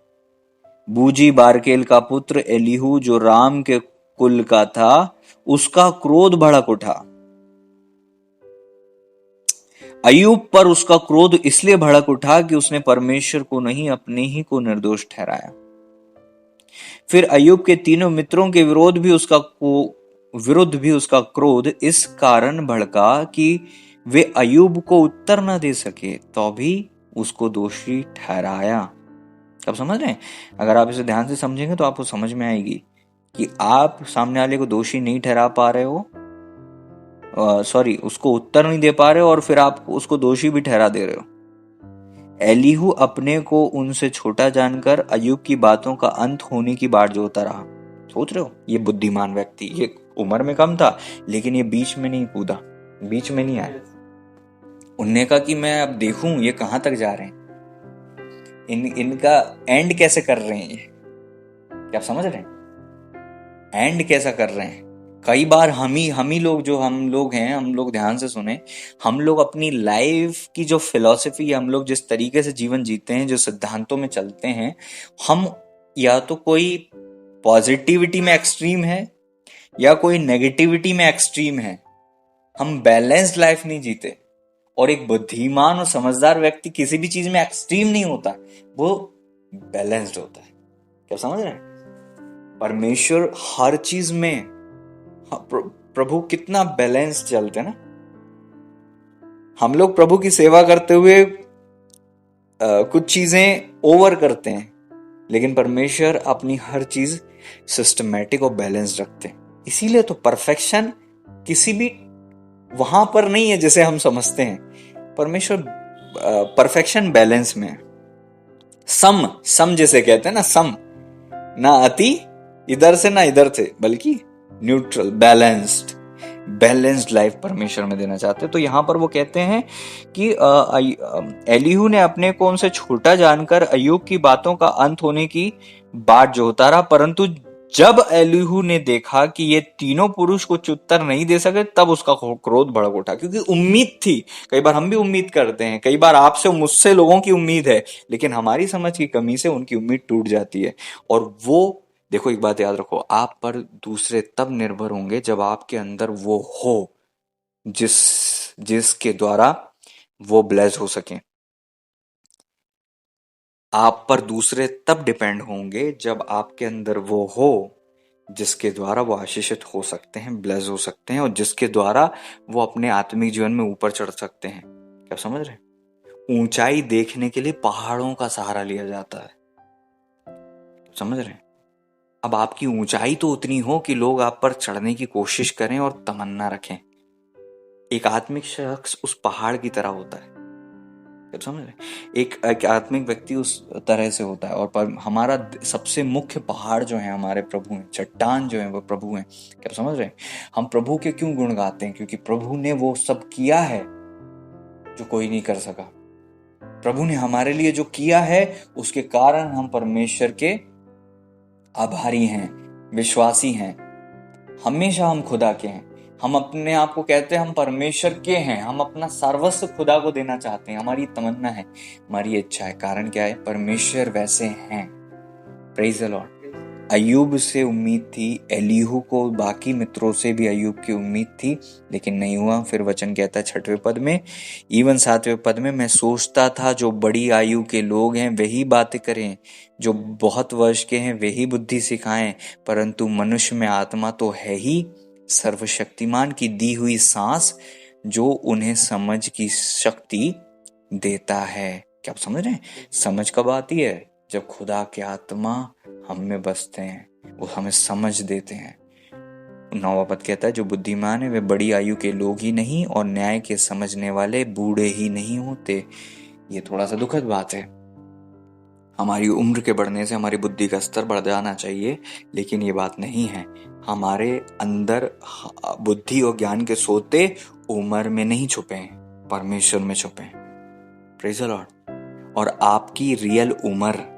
Speaker 1: बूजी बारकेल का पुत्र एलीहू जो राम के कुल का था उसका क्रोध भड़क उठा। अय्यूब पर उसका क्रोध इसलिए भड़क उठा कि उसने परमेश्वर को नहीं अपने ही को निर्दोष ठहराया। फिर अय्यूब के तीनों मित्रों के विरुद्ध भी उसका क्रोध इस कारण भड़का कि वे अय्यूब को उत्तर न दे सके, तो भी उसको दोषी ठहराया। अब समझ रहे हैं? अगर आप इसे ध्यान से समझेंगे तो आपको समझ में आएगी कि आप सामने वाले को दोषी नहीं ठहरा पा रहे हो, उसको उत्तर नहीं दे पा रहे हो, और फिर आप उसको दोषी भी ठहरा दे रहे हो। एलीहू अपने को उनसे छोटा जानकर अय्यूब की बातों का अंत होने की बाट जोता रहा। सोच रहे हो, ये बुद्धिमान व्यक्ति, ये उम्र में कम था लेकिन ये बीच में नहीं कूदा, बीच में नहीं आया। उनने कहा कि मैं अब देखूं ये कहां तक जा रहे हैं, इनका एंड कैसे कर रहे हैं, ये क्या आप समझ रहे हैं? एंड कैसा कर रहे हैं? कई बार हम लोग हैं, हम लोग ध्यान से सुने, हम लोग अपनी लाइफ की जो फिलॉसफी है, हम लोग जिस तरीके से जीवन जीते हैं, जो सिद्धांतों में चलते हैं, हम या तो कोई पॉजिटिविटी में एक्सट्रीम है या कोई नेगेटिविटी में एक्सट्रीम है। हम बैलेंस्ड लाइफ नहीं जीते। और एक बुद्धिमान और समझदार व्यक्ति किसी भी चीज में एक्सट्रीम नहीं होता, वो बैलेंस्ड होता है। क्या समझ रहे हैं? परमेश्वर हर चीज में, प्रभु कितना बैलेंस चलते हैं ना। हम लोग प्रभु की सेवा करते हुए कुछ चीजें ओवर करते हैं, लेकिन परमेश्वर अपनी हर चीज सिस्टमैटिक और बैलेंस रखते हैं। इसीलिए तो परफेक्शन किसी भी वहां पर नहीं है जैसे हम समझते हैं। परमेश्वर परफेक्शन बैलेंस में है। सम जैसे कहते हैं ना, सम, ना अति इधर से ना इधर से, बल्कि न्यूट्रल, बैलेंस्ड लाइफ परमेश्वर में देना चाहते हैं। तो यहां पर वो कहते हैं कि एलीहू ने अपने को उनसे छोटा जानकर अय्यूब की बातों का अंत होने की बाट जोहता रहा, परंतु जब एलीहू ने देखा कि ये तीनों पुरुष कुछ उत्तर नहीं दे सके, तब उसका क्रोध भड़क उठा। क्योंकि उम्मीद थी, कई बार हम भी उम्मीद करते हैं, कई बार आपसे मुझसे लोगों की उम्मीद है, लेकिन हमारी समझ की कमी से उनकी उम्मीद टूट जाती है। और वो देखो, एक बात याद रखो, आप पर दूसरे तब निर्भर होंगे जब आपके अंदर वो हो जिसके द्वारा वो ब्लेस हो सके। आप पर दूसरे तब डिपेंड होंगे जब आपके अंदर वो हो जिसके द्वारा वो आशीषित हो सकते हैं, ब्लेस हो सकते हैं, और जिसके द्वारा वो अपने आत्मिक जीवन में ऊपर चढ़ सकते हैं। क्या समझ रहे हैं? ऊंचाई देखने के लिए पहाड़ों का सहारा लिया जाता है। समझ रहे हैं? अब आपकी ऊंचाई तो उतनी हो कि लोग आप पर चढ़ने की कोशिश करें और तमन्ना रखें। एक आत्मिक शख्स उस पहाड़ की तरह होता है। समझ रहे? एक आत्मिक व्यक्ति उस तरह से होता है। और पर हमारा सबसे मुख्य पहाड़ जो है हमारे प्रभु हैं, चट्टान जो है वो प्रभु हैं। क्या समझ रहे हैं? हम प्रभु के क्यों गुण गाते हैं? क्योंकि प्रभु ने वो सब किया है। जो कोई नहीं कर सका। प्रभु ने हमारे लिए जो किया है उसके कारण हम परमेश्वर के आभारी हैं, विश्वासी हैं। हमेशा हम खुदा के हैं। हम अपने आप को कहते हैं हम परमेश्वर के हैं। हम अपना सर्वस्व खुदा को देना चाहते हैं। हमारी तमन्ना है, हमारी इच्छा है। कारण क्या है? परमेश्वर वैसे हैं। Praise the Lord. अय्यूब से उम्मीद थी, एलीहू को बाकी मित्रों से भी अय्यूब की उम्मीद थी, लेकिन नहीं हुआ। फिर वचन कहता है 6वें पद में, इवन 7वें पद में, मैं सोचता था जो बड़ी आयु के लोग हैं वही बातें करें, जो बहुत वर्ष के हैं वही बुद्धि सिखाएं, परंतु मनुष्य में आत्मा तो है ही, सर्वशक्तिमान की दी हुई सांस जो उन्हें समझ की शक्ति देता है। क्या आप समझ रहे हैं? समझ कब आती है? जब खुदा के आत्मा हम में बसते हैं, वो हमें समझ देते हैं। 9वां पद कहता है जो बुद्धिमान है वे बड़ी आयु के लोग ही नहीं और न्याय के समझने वाले बूढ़े ही नहीं होते। ये थोड़ा सा दुखद बात है। हमारी उम्र के बढ़ने से हमारी बुद्धि का स्तर बढ़ जाना चाहिए, लेकिन ये बात नहीं है। हमारे अंदर बुद्धि और ज्ञान के सोते उम्र में नहीं छुपे हैं, परमेश्वर में छुपे हैं। Praise the Lord. और आपकी रियल उम्र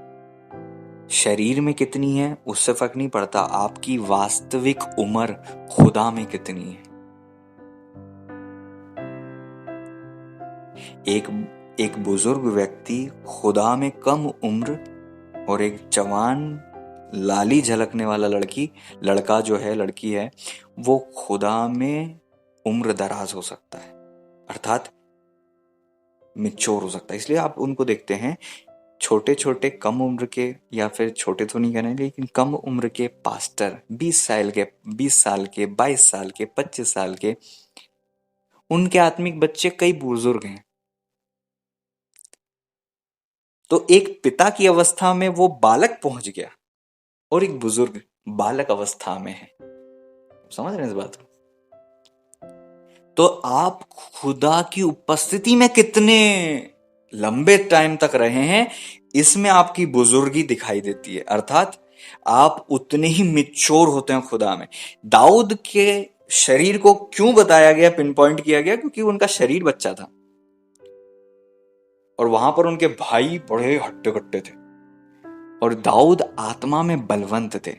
Speaker 1: शरीर में कितनी है उससे फर्क नहीं पड़ता, आपकी वास्तविक उम्र खुदा में कितनी है। एक बुजुर्ग व्यक्ति खुदा में कम उम्र और एक जवान लाली झलकने वाला लड़का जो है, लड़की है, वो खुदा में उम्र दराज हो सकता है, अर्थात मैच्योर हो सकता है। इसलिए आप उनको देखते हैं, छोटे छोटे कम उम्र के, या फिर छोटे तो नहीं कहने लेकिन कम उम्र के पास्टर, 20 साल के, 22 साल के, 25 साल के, उनके आत्मिक बच्चे कई बुजुर्ग हैं। तो एक पिता की अवस्था में वो बालक पहुंच गया और एक बुजुर्ग बालक अवस्था में है। समझ रहे हैं इस बात को? तो आप खुदा की उपस्थिति में कितने लंबे टाइम तक रहे हैं, इसमें आपकी बुजुर्गी दिखाई देती है, अर्थात आप उतने ही मैच्योर होते हैं खुदा में। दाऊद के शरीर को क्यों बताया गया, पिन पॉइंट किया गया? क्योंकि उनका शरीर बच्चा था और वहां पर उनके भाई बड़े हट्टे कट्टे थे और दाऊद आत्मा में बलवंत थे।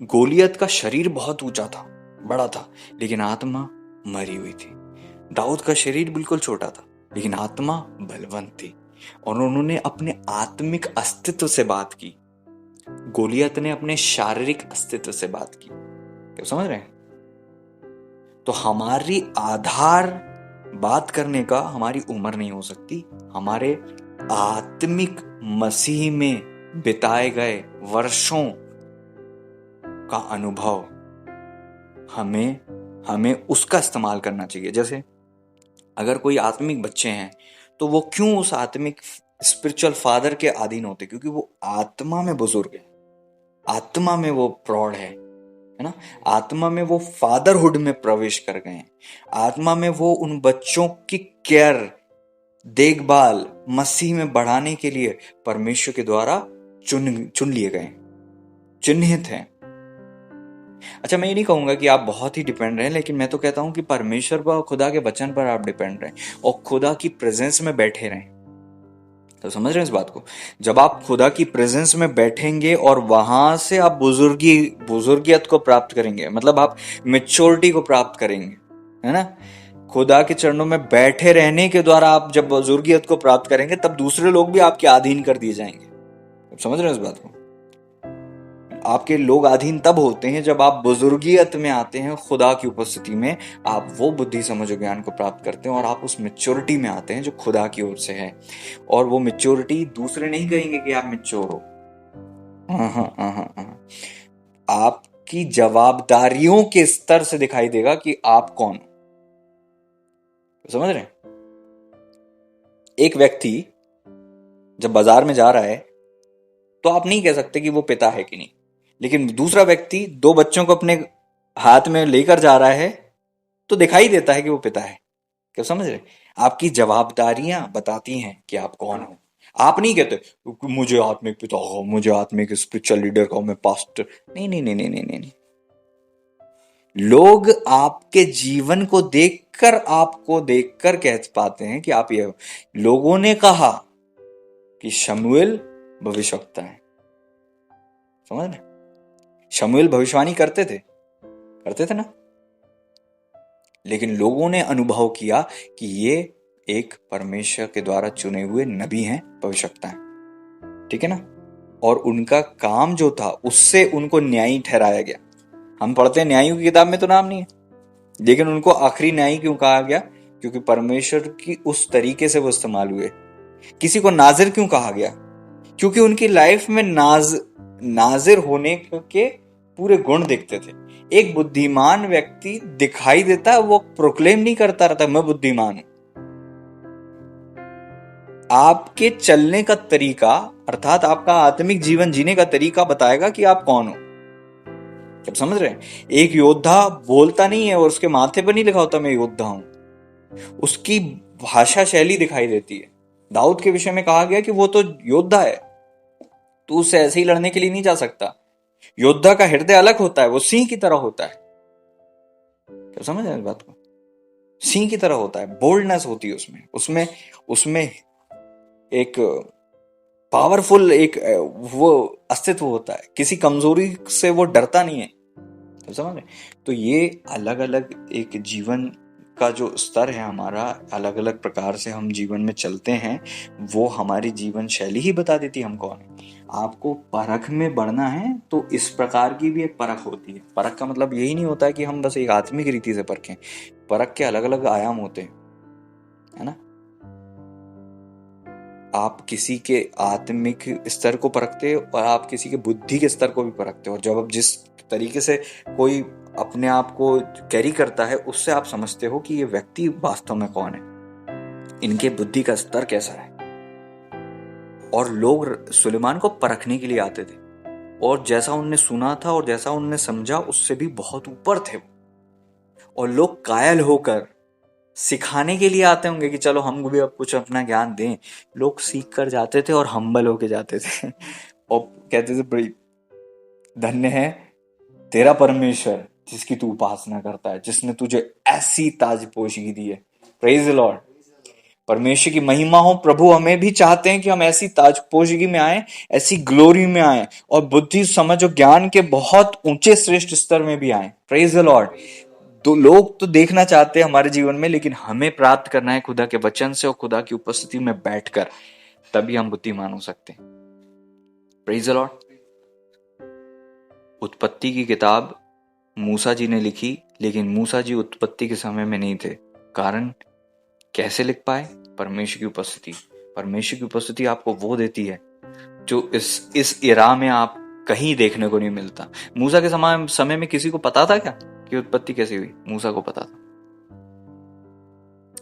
Speaker 1: गोलियत का शरीर बहुत ऊंचा था, बड़ा था, लेकिन आत्मा मरी हुई थी। दाऊद का शरीर बिल्कुल छोटा था, लेकिन आत्मा बलवंत थी और उन्होंने अपने आत्मिक अस्तित्व से बात की। गोलियत ने अपने शारीरिक अस्तित्व से बात की। क्या समझ रहे हैं? तो हमारी आधार बात करने का हमारी उम्र नहीं हो सकती, हमारे आत्मिक मसीह में बिताए गए वर्षों का अनुभव, हमें उसका इस्तेमाल करना चाहिए। जैसे अगर कोई आत्मिक बच्चे हैं तो वो क्यों उस आत्मिक स्पिरिचुअल फादर के अधीन होते? क्योंकि वो आत्मा में बुजुर्ग है, आत्मा में वो प्रौढ़ है ना, आत्मा में वो फादरहुड में प्रवेश कर गए हैं, आत्मा में वो उन बच्चों की केयर, देखभाल मसीह में बढ़ाने के लिए परमेश्वर के द्वारा चुन लिए गए, चिन्हित हैं। अच्छा, मैं ये नहीं कहूंगा कि आप बहुत ही डिपेंड रहें, लेकिन मैं तो कहता हूं कि परमेश्वर पर, खुदा के वचन पर आप डिपेंड रहें और खुदा की प्रेजेंस में बैठे रहें। तो समझ रहे हैं इस बात को? जब आप खुदा की प्रेजेंस में बैठेंगे और वहां से आप बुजुर्गियत को प्राप्त करेंगे, मतलब आप मेच्योरिटी को प्राप्त करेंगे, है ना। खुदा के चरणों में बैठे रहने के द्वारा आप जब बुजुर्गियत को प्राप्त करेंगे, तब दूसरे लोग भी आपके अधीन कर दिए जाएंगे। समझ रहे हैं इस बात को? आपके लोग अधीन तब होते हैं जब आप बुजुर्गियत में आते हैं, खुदा की उपस्थिति में आप वो बुद्धि समझ और ज्ञान को प्राप्त करते हैं और आप उस मैच्योरिटी में आते हैं जो खुदा की ओर से है। और वो मैच्योरिटी दूसरे नहीं कहेंगे कि आप मैच्योर हो, आपकी जवाबदारियों के स्तर से दिखाई देगा कि आप कौन हो। समझ रहे हैं? एक व्यक्ति जब बाजार में जा रहा है तो आप नहीं कह सकते कि वो पिता है कि नहीं, लेकिन दूसरा व्यक्ति 2 बच्चों को अपने हाथ में लेकर जा रहा है तो दिखाई देता है कि वो पिता है। क्या समझ रहे? आपकी जवाबदारियां बताती हैं कि आप कौन हो। आप नहीं कहते मुझे आत्मिक पिता हो, मुझे आत्मिक स्पिरिचुअल लीडर हो, मैं पास्टर। नहीं नहीं नहीं नहीं नहीं नहीं, लोग आपके जीवन को देखकर, आपको देखकर कह पाते हैं कि आप ये। लोगों ने कहा कि शमूएल भविष्यवक्ता है। समझ रहे? शमूएल भविष्यवाणी करते थे ना, लेकिन लोगों ने अनुभव किया कि ये एक परमेश्वर के द्वारा चुने हुए नबी हैं, भविष्यवक्ता हैं। ठीक है ना? और उनका काम जो था उससे उनको न्यायी ठहराया गया। हम पढ़ते हैं न्यायियों की किताब में तो नाम नहीं है, लेकिन उनको आखिरी न्यायी क्यों कहा गया? क्योंकि परमेश्वर की उस तरीके से वो इस्तेमाल हुए। किसी को नाजिर क्यों कहा गया? क्योंकि उनकी लाइफ में नाजिर होने के पूरे गुण दिखते थे। एक बुद्धिमान व्यक्ति दिखाई देता है, वो प्रोक्लेम नहीं करता रहता मैं बुद्धिमान हूं। आपके चलने का तरीका, अर्थात आपका आत्मिक जीवन जीने का तरीका बताएगा कि आप कौन हो। जब समझ रहे हैं? एक योद्धा बोलता नहीं है और उसके माथे पर नहीं लिखा होता मैं योद्धा हूं, उसकी भाषा शैली दिखाई देती है। दाऊद के विषय में कहा गया कि वो तो योद्धा है, तू उससे ऐसे ही लड़ने के लिए नहीं जा सकता। योद्धा का हृदय अलग होता है, वो सिंह की तरह होता है। क्या समझ रहे हैं इस बात को? सिंह की तरह होता है, बोल्डनेस होती है उसमें एक पावरफुल एक वो अस्तित्व होता है, किसी कमजोरी से वो डरता नहीं है। तो समझ रहे? तो ये अलग अलग एक जीवन का जो स्तर है हमारा, अलग अलग प्रकार से हम जीवन में चलते हैं, वो हमारी जीवन शैली ही बता देती है हम कौन है। आपको परख में बढ़ना है तो इस प्रकार की भी एक परख होती है। परख का मतलब यही नहीं होता है कि हम बस एक आत्मिक रीति से परखें। परख के अलग अलग आयाम होते हैं, है ना? आप किसी के आत्मिक स्तर को परखते हो और आप किसी के बुद्धि के स्तर को भी परखते हो। और जब आप जिस तरीके से कोई अपने आप को कैरी करता है, उससे आप समझते हो कि ये व्यक्ति वास्तव में कौन है, इनके बुद्धि का स्तर कैसा है। और लोग सुलेमान को परखने के लिए आते थे, और जैसा उनने सुना था और जैसा उनने समझा उससे भी बहुत ऊपर थे वो। और लोग कायल होकर सिखाने के लिए आते होंगे कि चलो हम भी अब कुछ अपना ज्ञान दें। लोग सीख कर जाते थे और हम्बल होके जाते थे और कहते थे बड़ी धन्य है तेरा परमेश्वर जिसकी तू उपासना करता है, जिसने तुझे ऐसी ताजपोशी दी है। Praise the Lord. परमेश्वर की महिमा हो। प्रभु हमें भी चाहते हैं कि हम ऐसी ताजपोशी में आए, ऐसी ग्लोरी में आए, और बुद्धि समझ और ज्ञान के बहुत ऊंचे श्रेष्ठ स्तर में भी आए। Praise the Lord. तो लोग तो देखना चाहते हैं हमारे जीवन में, लेकिन हमें प्राप्त करना है खुदा के वचन से और खुदा की उपस्थिति में बैठकर, तभी हम बुद्धिमान हो सकते हैं। Praise the Lord. उत्पत्ति की किताब मूसा जी ने लिखी, लेकिन मूसा जी उत्पत्ति के समय में नहीं थे। कारण कैसे लिख पाए? परमेश्वर की उपस्थिति। परमेश्वर की उपस्थिति आपको वो देती है जो इस इरा में आप कहीं देखने को नहीं मिलता। मूसा के समय में किसी को पता था क्या कि उत्पत्ति कैसे हुई? मूसा को पता था।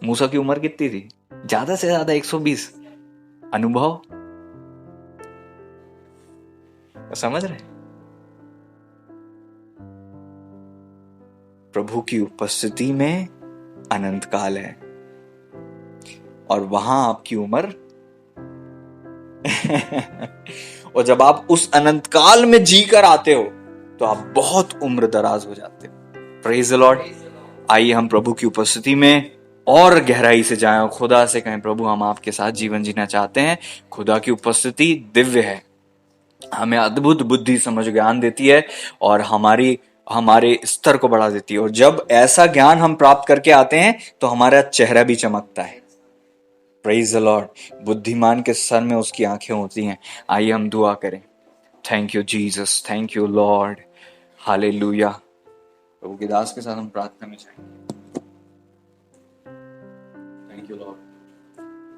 Speaker 1: मूसा की उम्र कितनी थी? ज्यादा से ज्यादा 120। अनुभव समझ रहे? प्रभु की उपस्थिति में अनंत काल है, और वहां आपकी उम्र और जब आप उस अनंत काल में जीकर आते हो तो आप बहुत उम्र दराज हो जाते हो। Praise the Lord. आइए हम प्रभु की उपस्थिति में और गहराई से जाएं और खुदा से कहें, प्रभु हम आपके साथ जीवन जीना चाहते हैं। खुदा की उपस्थिति दिव्य है, हमें अद्भुत बुद्धि समझ ज्ञान देती है और हमारे स्तर को बढ़ा देती है। और जब ऐसा ज्ञान हम प्राप्त करके आते हैं तो हमारा चेहरा भी चमकता है। Praise the Lord. बुद्धिमान के सर में उसकी आंखें होती हैं। आइए हम दुआ करें। Thank you Jesus, thank you Lord, hallelujah. प्रभु के दास के साथ हम प्रार्थना में जाएंगे। Thank you Lord.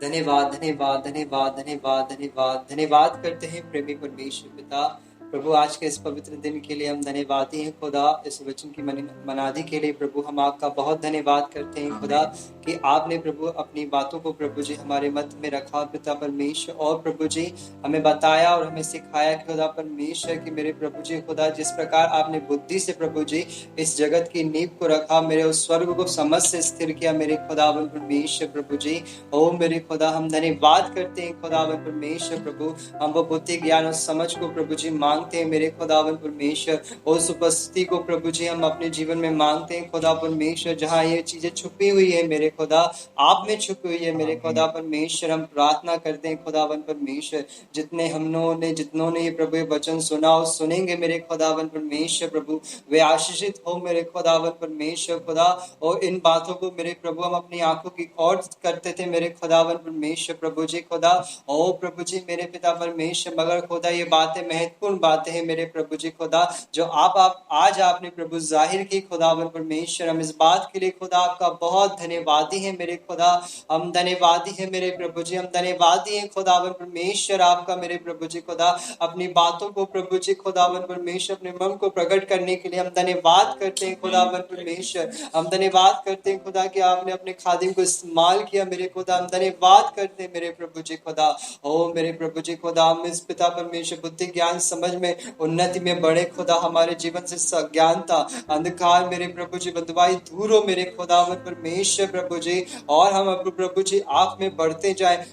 Speaker 2: धन्यवाद धन्यवाद धन्यवाद धन्यवाद धन्यवाद धन्यवाद करते हैं प्रेमी परमेश्वर पिता। प्रभु आज के इस पवित्र दिन के लिए हम धन्यवादी हैं खुदा। इस वचन की मनादी के लिए प्रभु हम आपका बहुत धन्यवाद करते हैं खुदा, कि आपने प्रभु अपनी बातों को प्रभु जी हमारे मध्य में रखा पिता परमेश्वर, और प्रभु जी हमें बताया और हमें सिखाया कि खुदा परमेश्वर कि मेरे प्रभु जी खुदा जिस प्रकार आपने बुद्धि से प्रभु जी इस जगत की नींव को रखा, मेरे उस स्वर्ग को समझ से स्थिर किया मेरे खुदावन परमेश्वर प्रभु जी। ओ मेरे खुदा हम धन्यवाद करते हैं खुदावन परमेश्वर प्रभु, हम वो बुद्धि ज्ञान और समझ को प्रभु जी मांगते हैं मेरे खुदावन परमेश्वर। उस उपस्थिति को प्रभु जी हम अपने जीवन में मांगते हैं खुदा परमेश्वर, जहाँ ये चीजें छुपी हुई है मेरे खुदा आप में छुपी हुई है मेरे खुदा परमेश्वर। हम प्रार्थना करते हैं खुदावन परमेश्वर, जितनों ने ये प्रभु ये वचन सुना और सुनेंगे मेरे खुदावन परमेश्वर प्रभु, वे आशीषित हो मेरे खुदावन परमेश्वर खुदा। और इन बातों को मेरे प्रभु हम अपनी आंखों की ओर करते थे मेरे खुदावन परमेश्वर प्रभु जी खुदा। ओ प्रभु जी मेरे पिता परमेश्वर, मगर खुदा ये बातें महत्वपूर्ण बातें हैं मेरे प्रभु जी खुदा, जो आप आज आपने प्रभु जाहिर की खुदावन परमेश्वर। हम इस बात के लिए खुदा आपका बहुत धन्यवादी है मेरे खुदा, हम धन्यवादी है मेरे प्रभु जी, हम धन्यवादी है खुदावन परमेश्वर आपका मेरे प्रभु जी खुदा। अपनी बातों को प्रभु जी खुदावन परमेश्वर अपने मन को प्रकट करने के लिए हम धन्यवाद करते हैं खुदावन परमेश्वर। हम धन्यवाद करते हैं खुदा कि आपने अपने खादिम को इस्तेमाल किया मेरे खुदा, हम धन्यवाद करते हैं मेरे प्रभु जी खुदा। ओ मेरे प्रभु जी खुदा, हम इस पिता परमेश्वर बुद्धि ज्ञान समझ में उन्नति में बढ़े खुदा, हमारे जीवन से अज्ञानता अंधकार मेरे प्रभु जी बंधुआई दूर हो मेरे खुदावन परमेश्वर प्रभु जी, और हम प्रभु जी आप में बढ़ते जाए,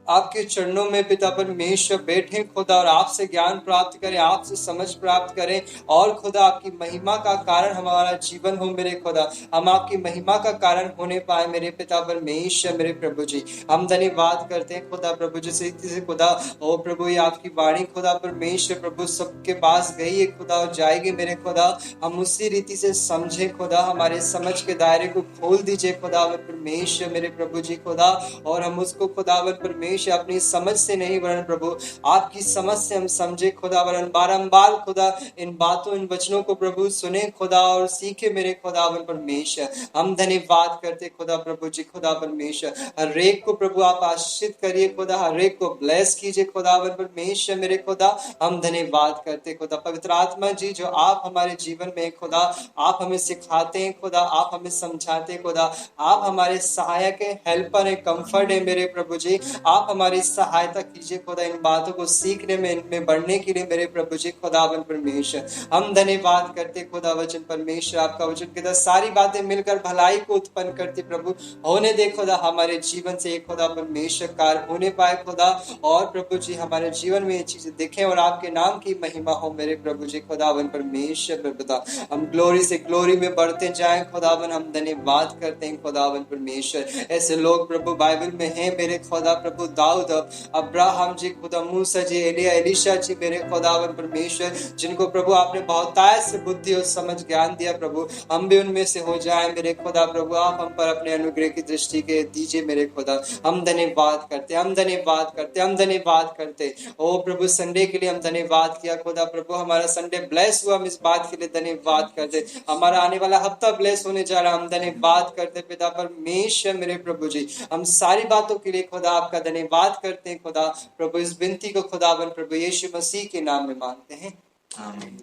Speaker 2: आपके चरणों में पिता परमेश्वर बैठे खुदा, और आपसे ज्ञान प्राप्त करें, आपसे समझ प्राप्त करें, और खुदा आपकी महिमा का कारण हमारा जीवन हो मेरे खुदा, हम आपकी महिमा का कारण होने पाए मेरे पिता परमेश्वर मेरे प्रभु जी। हम धन्यवाद करते हैं खुदा प्रभु जी से खुदा। ओ प्रभु ये आपकी वाणी खुदा परमेश्वर प्रभु सबके पास गई है खुदा और जाएगी मेरे खुदा, हम उसी रीति से समझे खुदा, हमारे समझ के दायरे को खोल दीजिए खुदावन परमेश्वर मेरे प्रभु जी खुदा, और हम उसको खुदावन परमेश्वर अपनी समझ से नहीं वरन प्रभु आपकी समझ से हम समझे खुदा, वरन बारंबार खुदा इन बातों इन वचनों को प्रभु सुने खुदा और सीखे मेरे खुदावन परमेश्वर। हम धन्यवाद करते खुदा प्रभु जी खुदा परमेश्वर, हर एक को प्रभु आप आशीषित करिए खुदा, हर एक को ब्लेस कीजिए खुदावन परमेश्वर मेरे खुदा। हम धन्यवाद करते खुदा पवित्र आत्मा जी, जो आप हमारे जीवन में खुदा आप हमें सिखाते हैं खुदा, आप हमें समझाते हैं खुदा, आप हमारे सहायक है, हेल्पर है, कंफर्ट है मेरे प्रभु जी। आप हमारी सहायता कीजिए खुदा इन बातों को सीखने में, इनमें बढ़ने के लिए मेरे प्रभु जी खुदावन परमेश्वर। हम धन्यवाद करते खुदा वचन परमेश्वर, आपका वचन कहता सारी बातें मिलकर भलाई को उत्पन्न करती प्रभु, होने दे खुदा हमारे जीवन से एक खुदा परमेश्वर कार्य होने पाए खुदा, और प्रभु जी हमारे जीवन में ये चीजें दिखें और आपके नाम की महिमा हो मेरे प्रभु जी खुदावन परमेश्वर पिता। हम ग्लोरी से ग्लोरी में बढ़ते जाएं खुदावन, हम धन्यवाद करते हैं खुदावन परमेश्वर। ऐसे लोग प्रभु बाइबल में हैं मेरे खुदा प्रभु, दाऊद, अब्राहम जी खुदा, मूसा जी, एलिया, एलिशा जी मेरे खुदावन परमेश्वर, जिनको प्रभु आपने बहुतायत से बुद्धि और समझ ज्ञान दिया प्रभु, हम भी उनमें से हो जाएं मेरे खुदा प्रभु। आप हम पर अपने अनुग्रह की दृष्टि के दीजिए मेरे खुदा। हम धन्यवाद करते, हम धन्यवाद करते, हम धन्यवाद करते। ओ प्रभु संडे के लिए हम धन्यवाद किया खुदा प्रभु, हमारा संडे ब्लेस हुआ, हम इस बात के लिए धन्यवाद करते। हमारा आने वाला हफ्ता ब्लेस होने जा रहा, हम धन्यवाद करते पिता परमेश्वर मेरे प्रभु जी। हम सारी बातों के लिए खुदा आपका धन्यवाद करते हैं खुदा प्रभु। इस विनती को खुदावन प्रभु यीशु मसीह के नाम में मांगते हैं, आमीन।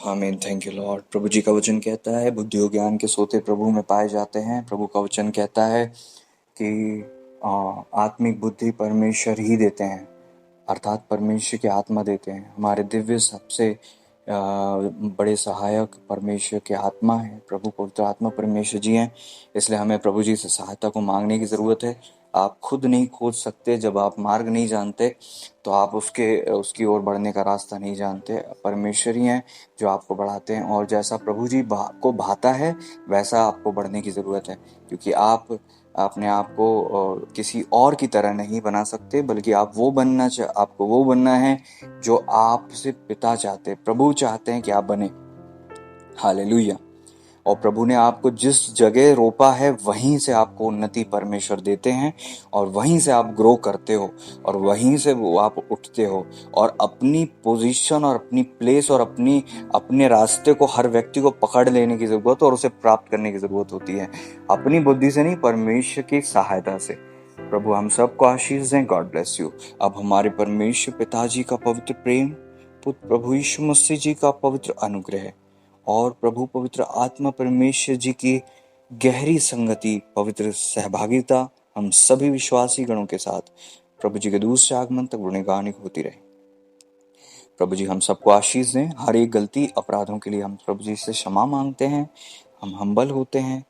Speaker 1: आमीन। Thank you Lord. प्रभु जी का वचन कहता है बुद्धि और ज्ञान के सोते प्रभु में पाए जाते हैं। प्रभु का वचन कहता है कि आत्मिक बुद्धि परमेश्वर ही देते हैं, अर्थात परमेश्वर की आत्मा देते हैं। हमारे दिव्य सबसे बड़े सहायक परमेश्वर की आत्मा है, प्रभु पवित्र आत्मा परमेश्वर जी हैं। इसलिए हमें प्रभु जी से सहायता को मांगने की ज़रूरत है। आप खुद नहीं खोज सकते, जब आप मार्ग नहीं जानते तो आप उसकी ओर बढ़ने का रास्ता नहीं जानते। परमेश्वर ही हैं जो आपको बढ़ाते हैं, और जैसा प्रभु जी को भाता है वैसा आपको बढ़ने की ज़रूरत है, क्योंकि आप अपने आप को किसी और की तरह नहीं बना सकते, बल्कि आपको वो बनना है जो आपसे पिता चाहते, प्रभु चाहते हैं कि आप बने। हालेलुया। और प्रभु ने आपको जिस जगह रोपा है वहीं से आपको उन्नति परमेश्वर देते हैं, और वहीं से आप ग्रो करते हो, और वहीं से वो आप उठते हो, और अपनी पोजीशन और अपनी प्लेस और अपने रास्ते को हर व्यक्ति को पकड़ लेने की ज़रूरत और उसे प्राप्त करने की ज़रूरत होती है, अपनी बुद्धि से नहीं, परमेश्वर की सहायता से। प्रभु हम सबको आशीष दें। God bless you. अब हमारे परमेश्वर पिताजी का पवित्र प्रेम, पुत्र प्रभु यीशु मसीह जी का पवित्र अनुग्रह, और प्रभु पवित्र आत्मा परमेश्वर जी की गहरी संगति, पवित्र सहभागिता हम सभी विश्वासी गणों के साथ प्रभु जी के दूसरे आगमन तक गुणगान होती रहे। प्रभु जी हम सबको आशीष दें। हर एक गलती अपराधों के लिए हम प्रभु जी से क्षमा मांगते हैं, हम हम्बल होते हैं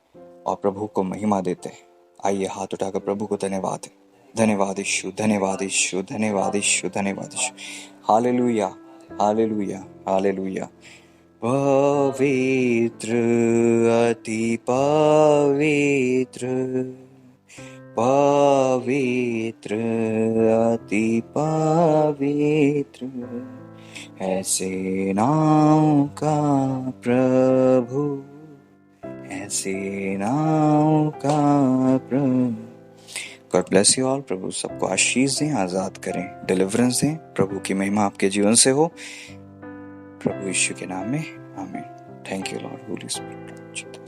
Speaker 1: और प्रभु को महिमा देते हैं। आइए हाथ उठाकर प्रभु को धन्यवाद दें। धन्यवाद यीशु, धन्यवाद यीशु, धन्यवाद यीशु, धन्यवाद यीशु। Hallelujah, hallelujah, hallelujah. पवित्र, अति पवित्र, पवित्र, अति पवित्र है सेनाओं का प्रभु, है सेनाओं का प्रभु। God bless you all. प्रभु सबको आशीष दें, आजाद करें, डिलीवरेंस दें। प्रभु की महिमा आपके जीवन से हो, प्रभु यीशु के नाम में, आमीन। Thank you Lord, Holi spirit.